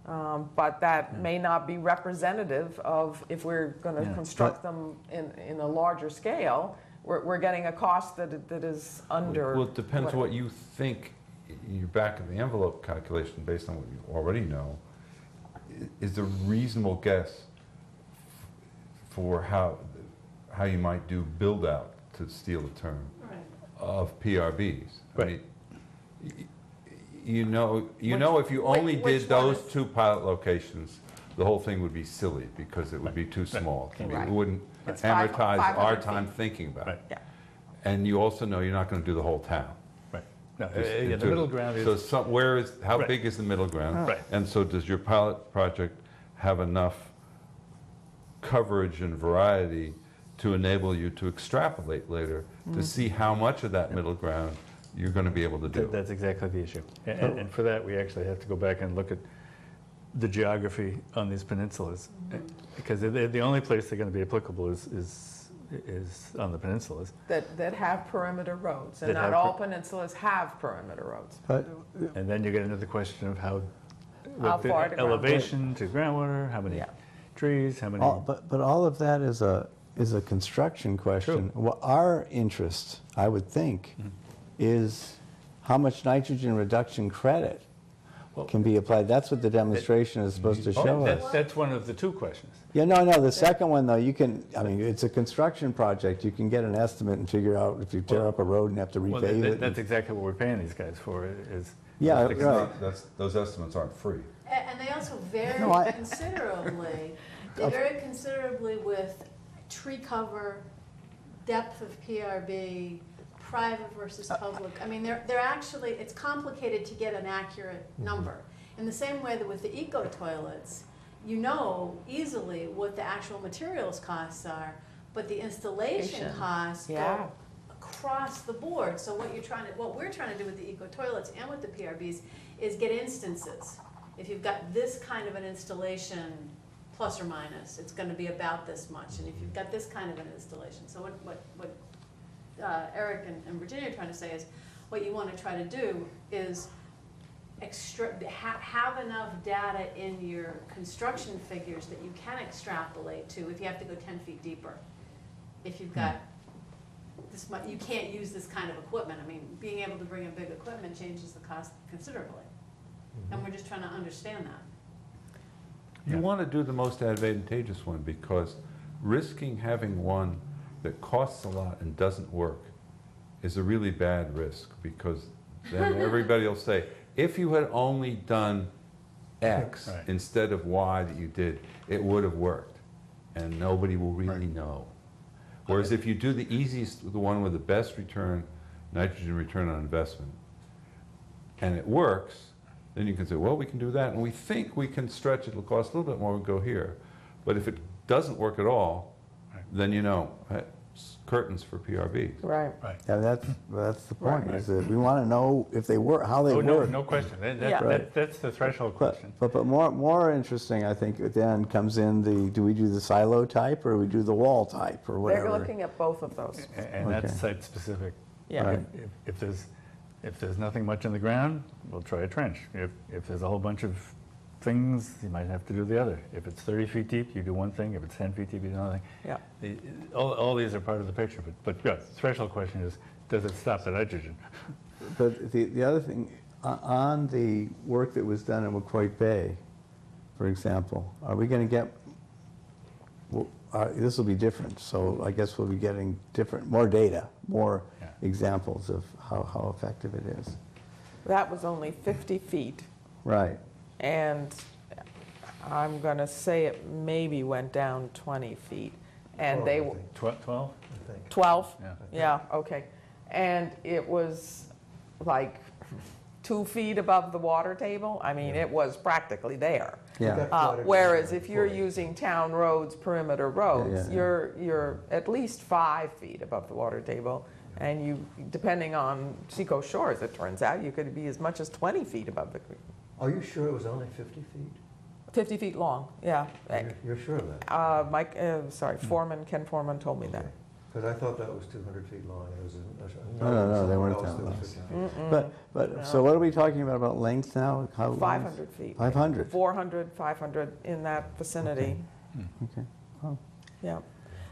But that may not be representative of, if we're going to Yeah. construct them in a larger scale, we're getting a cost that is under. Well, it depends what you think, your back of the envelope calculation based on what you already know, is a reasonable guess for how you might do build-out, to steal the term, of PRBs. I Right. mean, you know, if you only which did one those is- two pilot locations, the whole thing would be silly because it would be too small. I mean, Right. it wouldn't It's amortize 500 our feet. time thinking about it. Right. Yeah. And you also know you're not going to do the whole town. Right. No, Just yeah, the into- middle ground So is, how Right. big is the middle ground? Right. And so does your pilot project have enough coverage and variety to enable you to extrapolate later to see how much of that middle ground you're going to be able to do? that's exactly the issue. And for that, we actually have to go back and look at the geography on these peninsulas. Because the only place they're going to be applicable is on the peninsulas. That have perimeter roads, and That not have all peninsulas have perimeter roads. But And then you get into the question of How what the far to groundwater. elevation to groundwater, how many Yeah. trees, how many. but all of that is a construction question. Well, our interest, I would think, is how much nitrogen reduction credit can be applied. That's what the demonstration is supposed to show us. That's one of the two questions. Yeah, no, the second one, though, you can, I mean, it's a construction project. You can get an estimate and figure out if you tear up a road and have to Well, repave it. that's exactly what we're paying these guys for, is. Yeah, It's right. not- those estimates aren't free. And they also vary No, I- considerably. They vary considerably with tree cover, depth of PRB, private versus public. I mean, they're actually, it's complicated to get an accurate number. In the same way that with the eco toilets, you know easily what the actual materials costs are, but the installation Installation. costs Yeah. go across the board. So what we're trying to do with the eco toilets and with the PRBs is get instances. If you've got this kind of an installation, plus or minus, it's gonna be about this much. And if you've got this kind of an installation, so what Eric and Virginia are trying to say is, what you wanna try to do is have enough data in your construction figures that you can extrapolate to if you have to go 10 feet deeper. If you've got this much, you can't use this kind of equipment. I mean, being able to bring in big equipment changes the cost considerably. And we're just trying to understand that. You want to do the most advantageous one, because risking having one that costs a lot and doesn't work is a really bad risk, because then everybody will say, if you had only done X Right. instead of Y that you did, it would have worked. And nobody will really know. Whereas if you do the easiest, the one with the best return, nitrogen return on investment, and it works, then you can say, well, we can do that, and we think we can stretch it, it'll cost a little bit more, we'll go here. But if it doesn't work at all, Right. then you know, curtains for PRB. Right. Right. Yeah, that's the point, Right. is that we want to know if they work, how they Oh, no, work. no question. Yeah. That's the threshold But, question. but more interesting, I think, then comes in do we do the silo type, or we do the wall type, or whatever? They're looking at both of those. And that's Okay. site-specific. Yeah. Right. If there's nothing much in the ground, we'll try a trench. If there's a whole bunch of things, you might have to do the other. If it's 30 feet deep, you do one thing. If it's 10 feet deep, you do another Yeah. thing. All these are part of the picture, but yeah, the threshold question is, does it stop the nitrogen? But the other thing, on the work that was done in Wacoit Bay, for example, are we going to get, this will be different, so I guess we'll be getting more data, more Yeah. examples of how effective it is. That was only 50 feet, Right. and I'm going to say it maybe went down 20 feet. And they, 12? I think. 12? Yeah. Yeah, okay. And it was like 2 feet above the water table. I mean, it was practically there. Yeah. That flooded Whereas down if you're 40. using town roads, perimeter roads, Yeah. you're at least 5 feet above the water table. And you, depending on Seacoast Shores, it turns out, you could be as much as 20 feet above the creek. Are you sure it was only 50 feet? 50 feet long, yeah. You're sure of that? Ken Foreman told me that. Because I thought that was 200 feet long. It was No, they weren't else that was long. 50 feet. But so what are we talking about length now? How long? 500 feet. 500? 400, 500, in that vicinity. Okay. Oh. Yeah.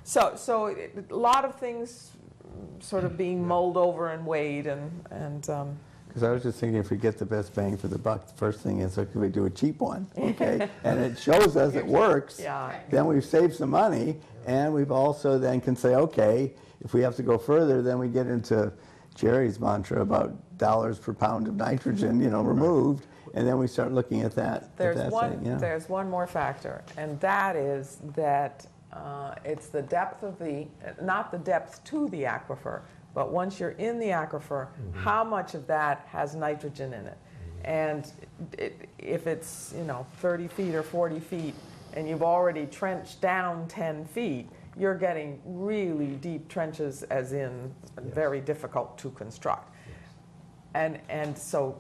So a lot of things sort of being mulled over and weighed and Because I was just thinking, if we get the best bang for the buck, the first thing is, okay, we do a cheap one, okay? And it shows us it works. yeah. Then we've saved some money, and we've also then can say, okay, if we have to go further, then we get into Jerry's mantra about dollars per pound of nitrogen, removed, and then we start looking at that. There's one more factor, and that is that it's the depth of not the depth to the aquifer, but once you're in the aquifer, how much of that has nitrogen in it? And if it's 30 feet or 40 feet, and you've already trenched down 10 feet, you're getting really deep trenches, as in very difficult to construct. And so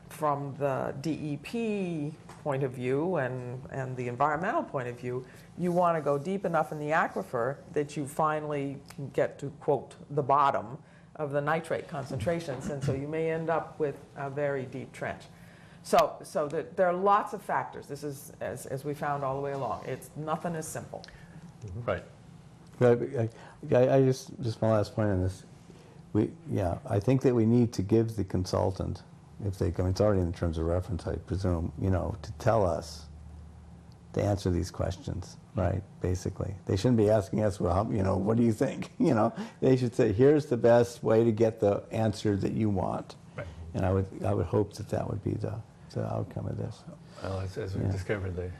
from the DEP point of view and the environmental point of view, you want to go deep enough in the aquifer that you finally can get to, quote, the bottom of the nitrate concentrations, and so you may end up with a very deep trench. So there are lots of factors. This is, as we found all the way along, nothing is simple. Right. I just my last point on this. I think that we need to give the consultant, if they come, it's already in terms of reference, I presume, to tell us, to answer these questions, right, basically. They shouldn't be asking us, well, what do you think? They should say, here's the best way to get the answer that you want. Right. And I would hope that would be the outcome of this. Well, as we've Yeah. discovered,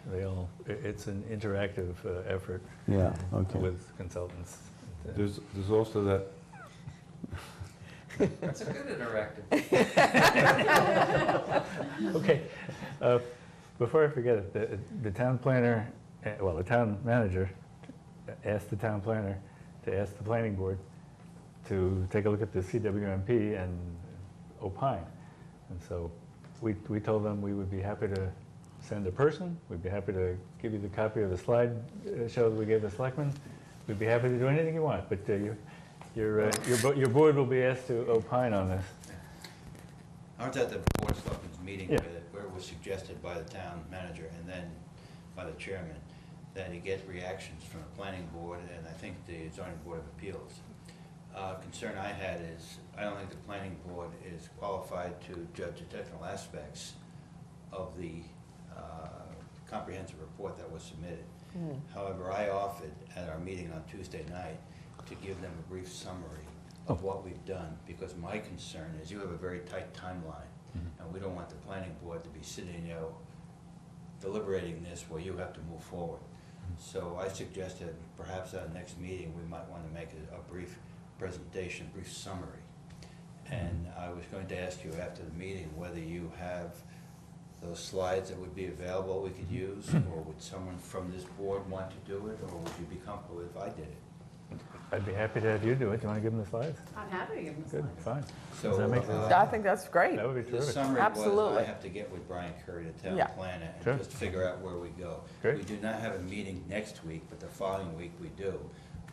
it's an interactive effort Yeah, okay. with consultants. There's also that, That's a good interactive. Okay, before I forget it, the town planner, the town manager asked the town planner to ask the planning board to take a look at the CWMP and opine. And so we told them we would be happy to send a person, we'd be happy to give you the copy of the slide show that we gave the selectmen. We'd be happy to do anything you want, but your board will be asked to opine on this. I was at the Board of Selectmen's meeting Yeah. where it was suggested by the town manager and then by the chairman that he get reactions from the planning board and I think the zoning board of appeals. Concern I had is, I don't think the planning board is qualified to judge the technical aspects of the comprehensive report that was submitted. However, I offered at our meeting on Tuesday night to give them a brief summary of what we've done, because my concern is you have a very tight timeline, and we don't want the planning board to be sitting, deliberating this where you have to move forward. So I suggested perhaps at our next meeting, we might want to make a brief presentation, brief summary. And I was going to ask you after the meeting whether you have those slides that would be available we could use, or would someone from this board want to do it, or would you be comfortable if I did it? I'd be happy to have you do it. Do you want to give them the slides? I'm happy to give them Good, slides. fine. So Does that make sense? I think that's great. That would be the terrific. summary was, Absolutely. I have to get with Brian Curry, the town Yeah. planner, Sure. and just figure out where we go. Great. We do not have a meeting next week, but the following week we do.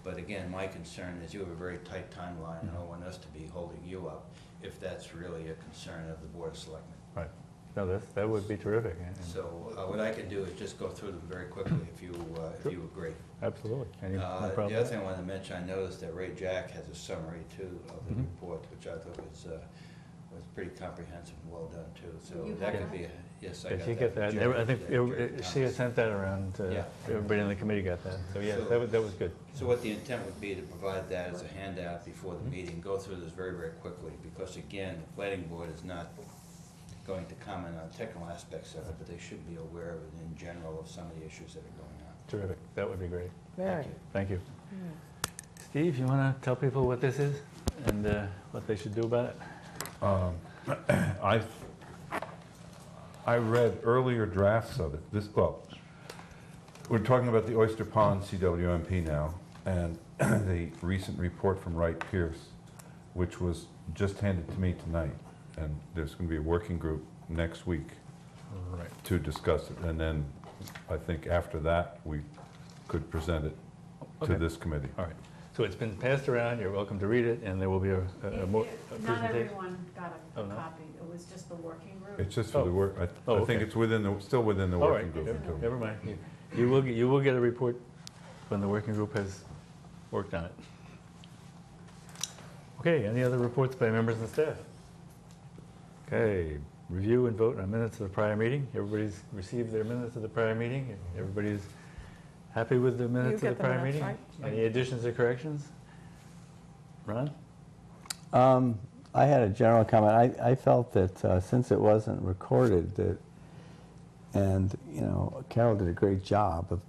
But again, my concern is you have a very tight timeline, and I don't want us to be holding you up if that's really a concern of the Board of Selectmen. Right. No, that would be terrific. And- So what I can do is just go through them very quickly if you agree. Absolutely. No The problem. other thing I wanted to mention, I noticed that Ray Jack has a summary too of the report, which I thought was pretty comprehensive and well done too, so You that got could that? be a, yes, I Did got she that. get that? Jerry I think did, Jerry she had Thomas. sent that around to Yeah. everybody in the committee got that. So yeah, So- that was good. So what the intent would be to provide that as a handout before Mm-hmm. the meeting, go through this very, very quickly, because again, the planning board is not going to comment on technical aspects of it, but they should be aware of it in general of some of the issues that are going on. Terrific. That would be great. Very. Thank you. Steve, you want to tell people what this is and what they should do about it? I read earlier drafts of it. We're talking about the Oyster Pond CWMP now, and the recent report from Wright Pierce, which was just handed to me tonight. And there's going to be a working group next week Right. to discuss it. And then I think after that, we could present it to Okay. this committee. All right. So it's been passed around. You're welcome to read it, and there will be a Not presentation. everyone got Oh, a no? copy, it was just the working group. It's just for the work, I Oh, think okay. it's still within the All working right. group. until- Never mind. You will get a report when the working group has worked on it. Okay. Any other reports by members and staff? Okay. Review and vote on minutes of the prior meeting. Everybody's received their minutes of the prior meeting. Everybody's happy with the minutes of get the the prior minutes, meeting? right? Any additions or corrections? Ron? I had a general comment. I felt that since it wasn't recorded, that, and you know, Carol did a great job of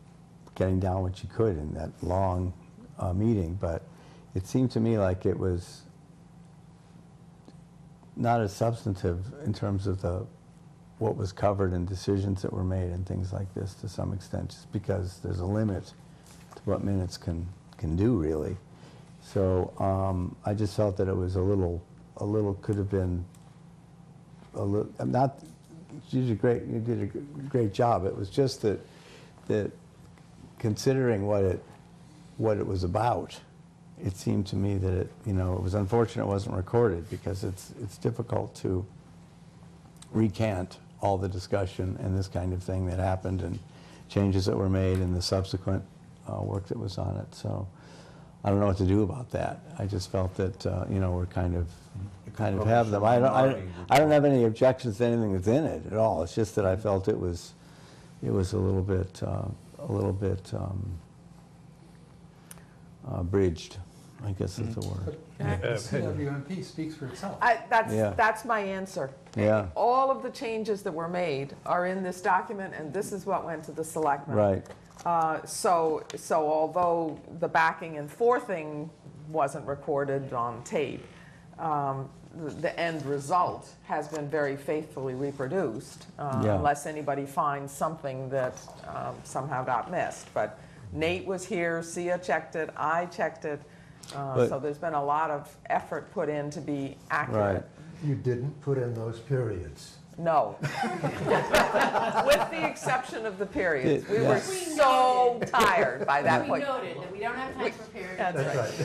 getting down what she could in that long meeting, but it seemed to me like it was not as substantive in terms of what was covered and decisions that were made and things like this to some extent, just because there's a limit to what minutes can do, really. So I just felt that it was a little could have been a little. Not you did a great job. It was just that considering what it was about, it seemed to me that it was unfortunate it wasn't recorded, because it's difficult to recant all the discussion and this kind of thing that happened and changes that were made and the subsequent work that was on it. So I don't know what to do about that. I just felt that we're kind of have them. I don't have any objections to anything that's in it at all. It's just that I felt it was a little bit bridged, I guess is the word. But the CWMP speaks for itself. Yeah. That's my answer. Yeah. All of the changes that were made are in this document, and this is what went to the selectmen. Right. So although the backing and forthing wasn't recorded on tape, the end result has been very faithfully reproduced, Yeah. unless anybody finds something that somehow got missed. But Nate was here, Sia checked it, I checked it, But- so there's been a lot of effort put in to be accurate. Right. You didn't put in those periods. No. With the exception of the periods. We were Yeah. so tired by that We point. noted that we don't have time for periods.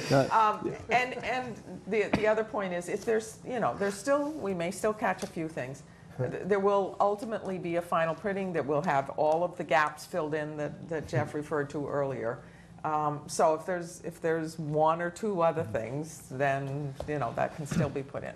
That's right. right. And the other point is, if there's still, we may still catch a few things. There will ultimately be a final printing that will have all of the gaps filled in that Jeff referred to earlier. So if there's one or two other things, then, that can still be put in.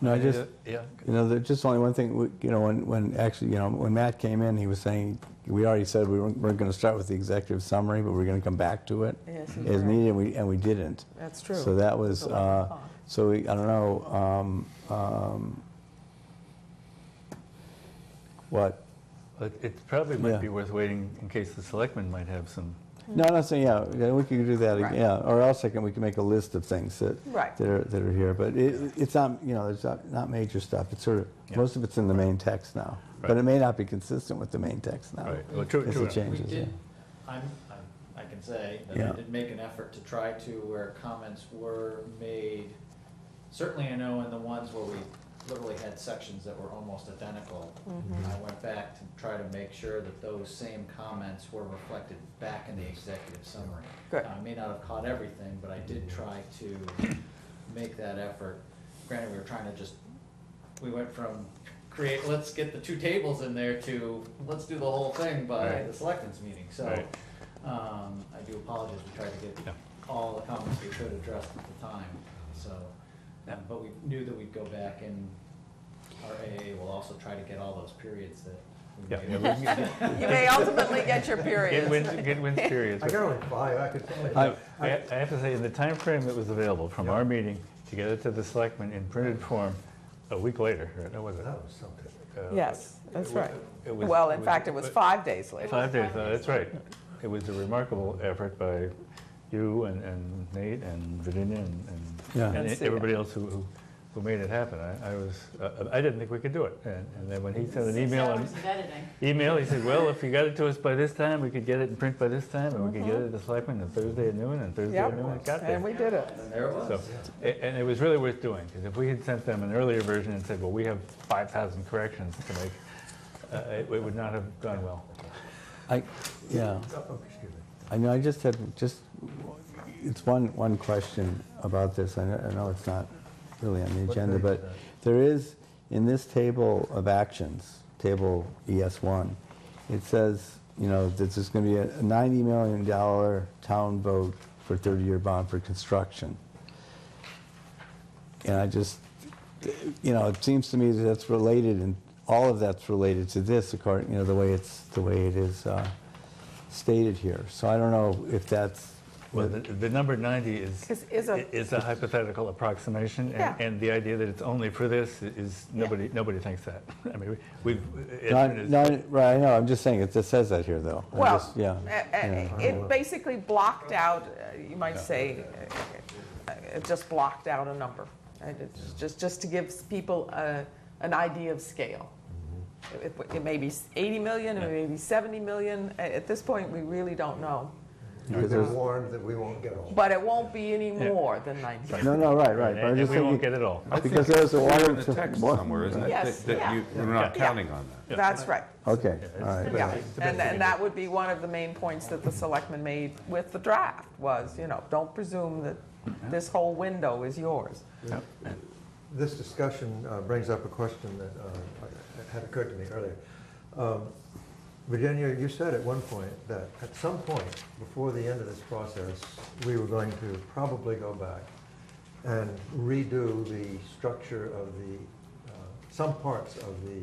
No, I just, Yeah. there's just only one thing, when Matt came in, he was saying, we already said we weren't going to start with the executive summary, but we're going to come back to it Yes, as you're right. needed, and we didn't. That's true. So that was, It's 11 o'clock. I don't know, what? It probably might Yeah. be worth waiting in case the selectmen might have some. No, I'm not saying, yeah, we could do that, Right. yeah, or else we can make a list of things Right. that are here, but it's not, there's not major stuff, it's sort of, Yeah. most of it's in the main text now, but Right. it may not be consistent with the main text now. Right. Well, true As it enough. changes, We yeah. did, I can say that Yeah. I did make an effort to try to, where comments were made, certainly I know in the ones where we literally had sections that were almost identical, I went back to try to make sure that those same comments were reflected back in the executive summary. Good. I may not have caught everything, but I did try to make that effort. Granted, we were trying to we went from let's get the two tables in there to, let's do the whole thing by Right. the selectmen's meeting, so. Right. I do apologize, we tried to get Yeah. all the comments we could address at the time, so. But we knew that we'd go back, and our AA will also try to get all those periods that we Yeah, made. yeah, we can You may ultimately get your get period. wins periods. I got only 5, I could only. I have to say, in the time frame that was available from our meeting to get it to the selectmen in printed form a week later, right? That was it. That was something. Yes, that's right. It was- Well, in fact, it was 5 days later. 5 days, that's right. It was a remarkable effort by you and Nate and Virginia Yeah. and And Sia. everybody else who made it happen. I didn't think we could do it. And then when he sent an 6 email, hours of editing. he said, well, if you got it to us by this time, we could get it in print by this time, and we could get it to the selectmen on Thursday at noon, and Thursday at Yep, noon it got there. and we did it. And there it was. So, and it was really worth doing, because if we had sent them an earlier version and said, well, we have 5,000 corrections to make, it would not have gone well. Yeah, Oh, excuse me. I know, I just had, it's one question about this. I know it's not really on the What agenda, page is but that? there is, in this table of actions, table ES1, it says, you know, that there's going to be a $90 million town vote for 30-year bond for construction. And I just, you know, it seems to me that that's related, and all of that's related to this, according, you know, the way it is stated here. So I don't know if that's, Well, the number 90 is a hypothetical approximation, Yeah. and the idea that it's only for this is, nobody thinks that. I mean, we've, as no, soon as- no, right, I know, I'm just saying, it just says that here, though. I'm Well, just- yeah. it basically blocked out, you might say, it just blocked out a number. And it's just to give people an idea of scale. It may be 80 million, it may be 70 million. At this point, we really don't know. We've Because been there's- warned that we won't get all. But it won't be any Yeah. more than 90. No, right, but I'm and just we won't thinking, get it all. because there's a water. in the text what? somewhere, isn't it? Yes, That yeah. we're not Yeah. counting on that. That's right. Okay, Yeah, all right. Yeah, It's the best we can and that would be one of the main points that the selectmen made with the draft, was, you know, don't presume that this whole window is yours. This discussion brings up a question that had occurred to me earlier. Virginia, you said at one point that at some point before the end of this process, we were going to probably go back and redo the structure of the, some parts of the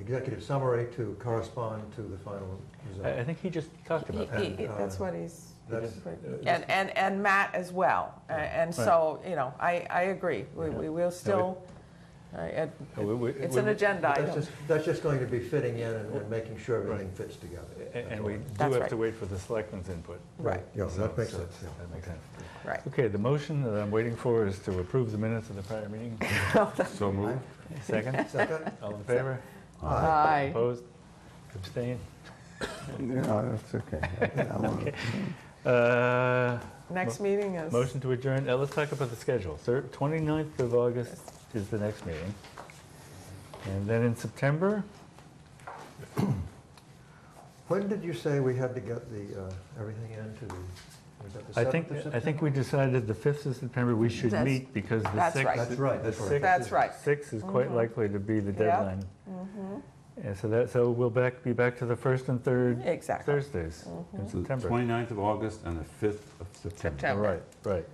executive summary to correspond to the final result. I think he just talked about that. That's what he's, That's- and Matt as well. And so, you know, I agree. We will still, it's an agenda item. That's just going to be fitting in and making sure everything fits together. And we do That's have right. to wait for the selectmen's input. Right, Yeah, that makes So sense, yeah. That makes sense. right. Okay, the motion that I'm waiting for is to approve the minutes of the prior meeting. So moved. Second, Second? all in favor? Aye. Opposed? Abstain? No, that's okay. I won't- Next meeting is, Motion to adjourn. Let's talk about the schedule. 29th of August is the next meeting. And then in September, When did you say we had to get the, everything into the, was that the 7th of September? I think we decided the 5th of September we should That's- meet because the 6th. that's right. That's right, that's right. That's right. 6th is quite likely to be the Yep. deadline. And so we'll be back to the 1st and 3rd Exactly. Thursdays in So the September. 29th of August and the 5th of September. September. Right.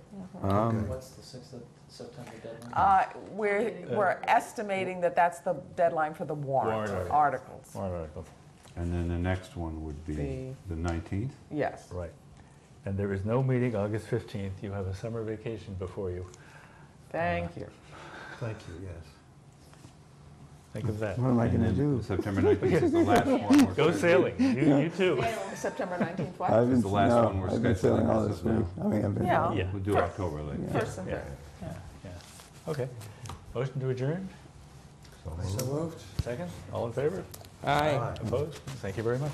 What's the 6th of September deadline? We're estimating that that's the deadline for the warrant Warrant articles. Warrant articles, And then the next one would be the 19th? Yes. right. And there is no meeting August 15th. You have a summer vacation before you. Thank you. Thank you, yes. Think of that. What am I And going to then do? September 19th is the last one. we're Go scheduling. sailing. You too. September 19th, what? I've been- the last no, one we're I've been sailing scheduling all as this of now. week. I mean, I've been. Yeah. Yeah. We'll do October later. First and Yeah. third. Yeah. Okay. Motion to adjourn? So moved. Second? All in favor? Aye. Opposed? Thank you very much.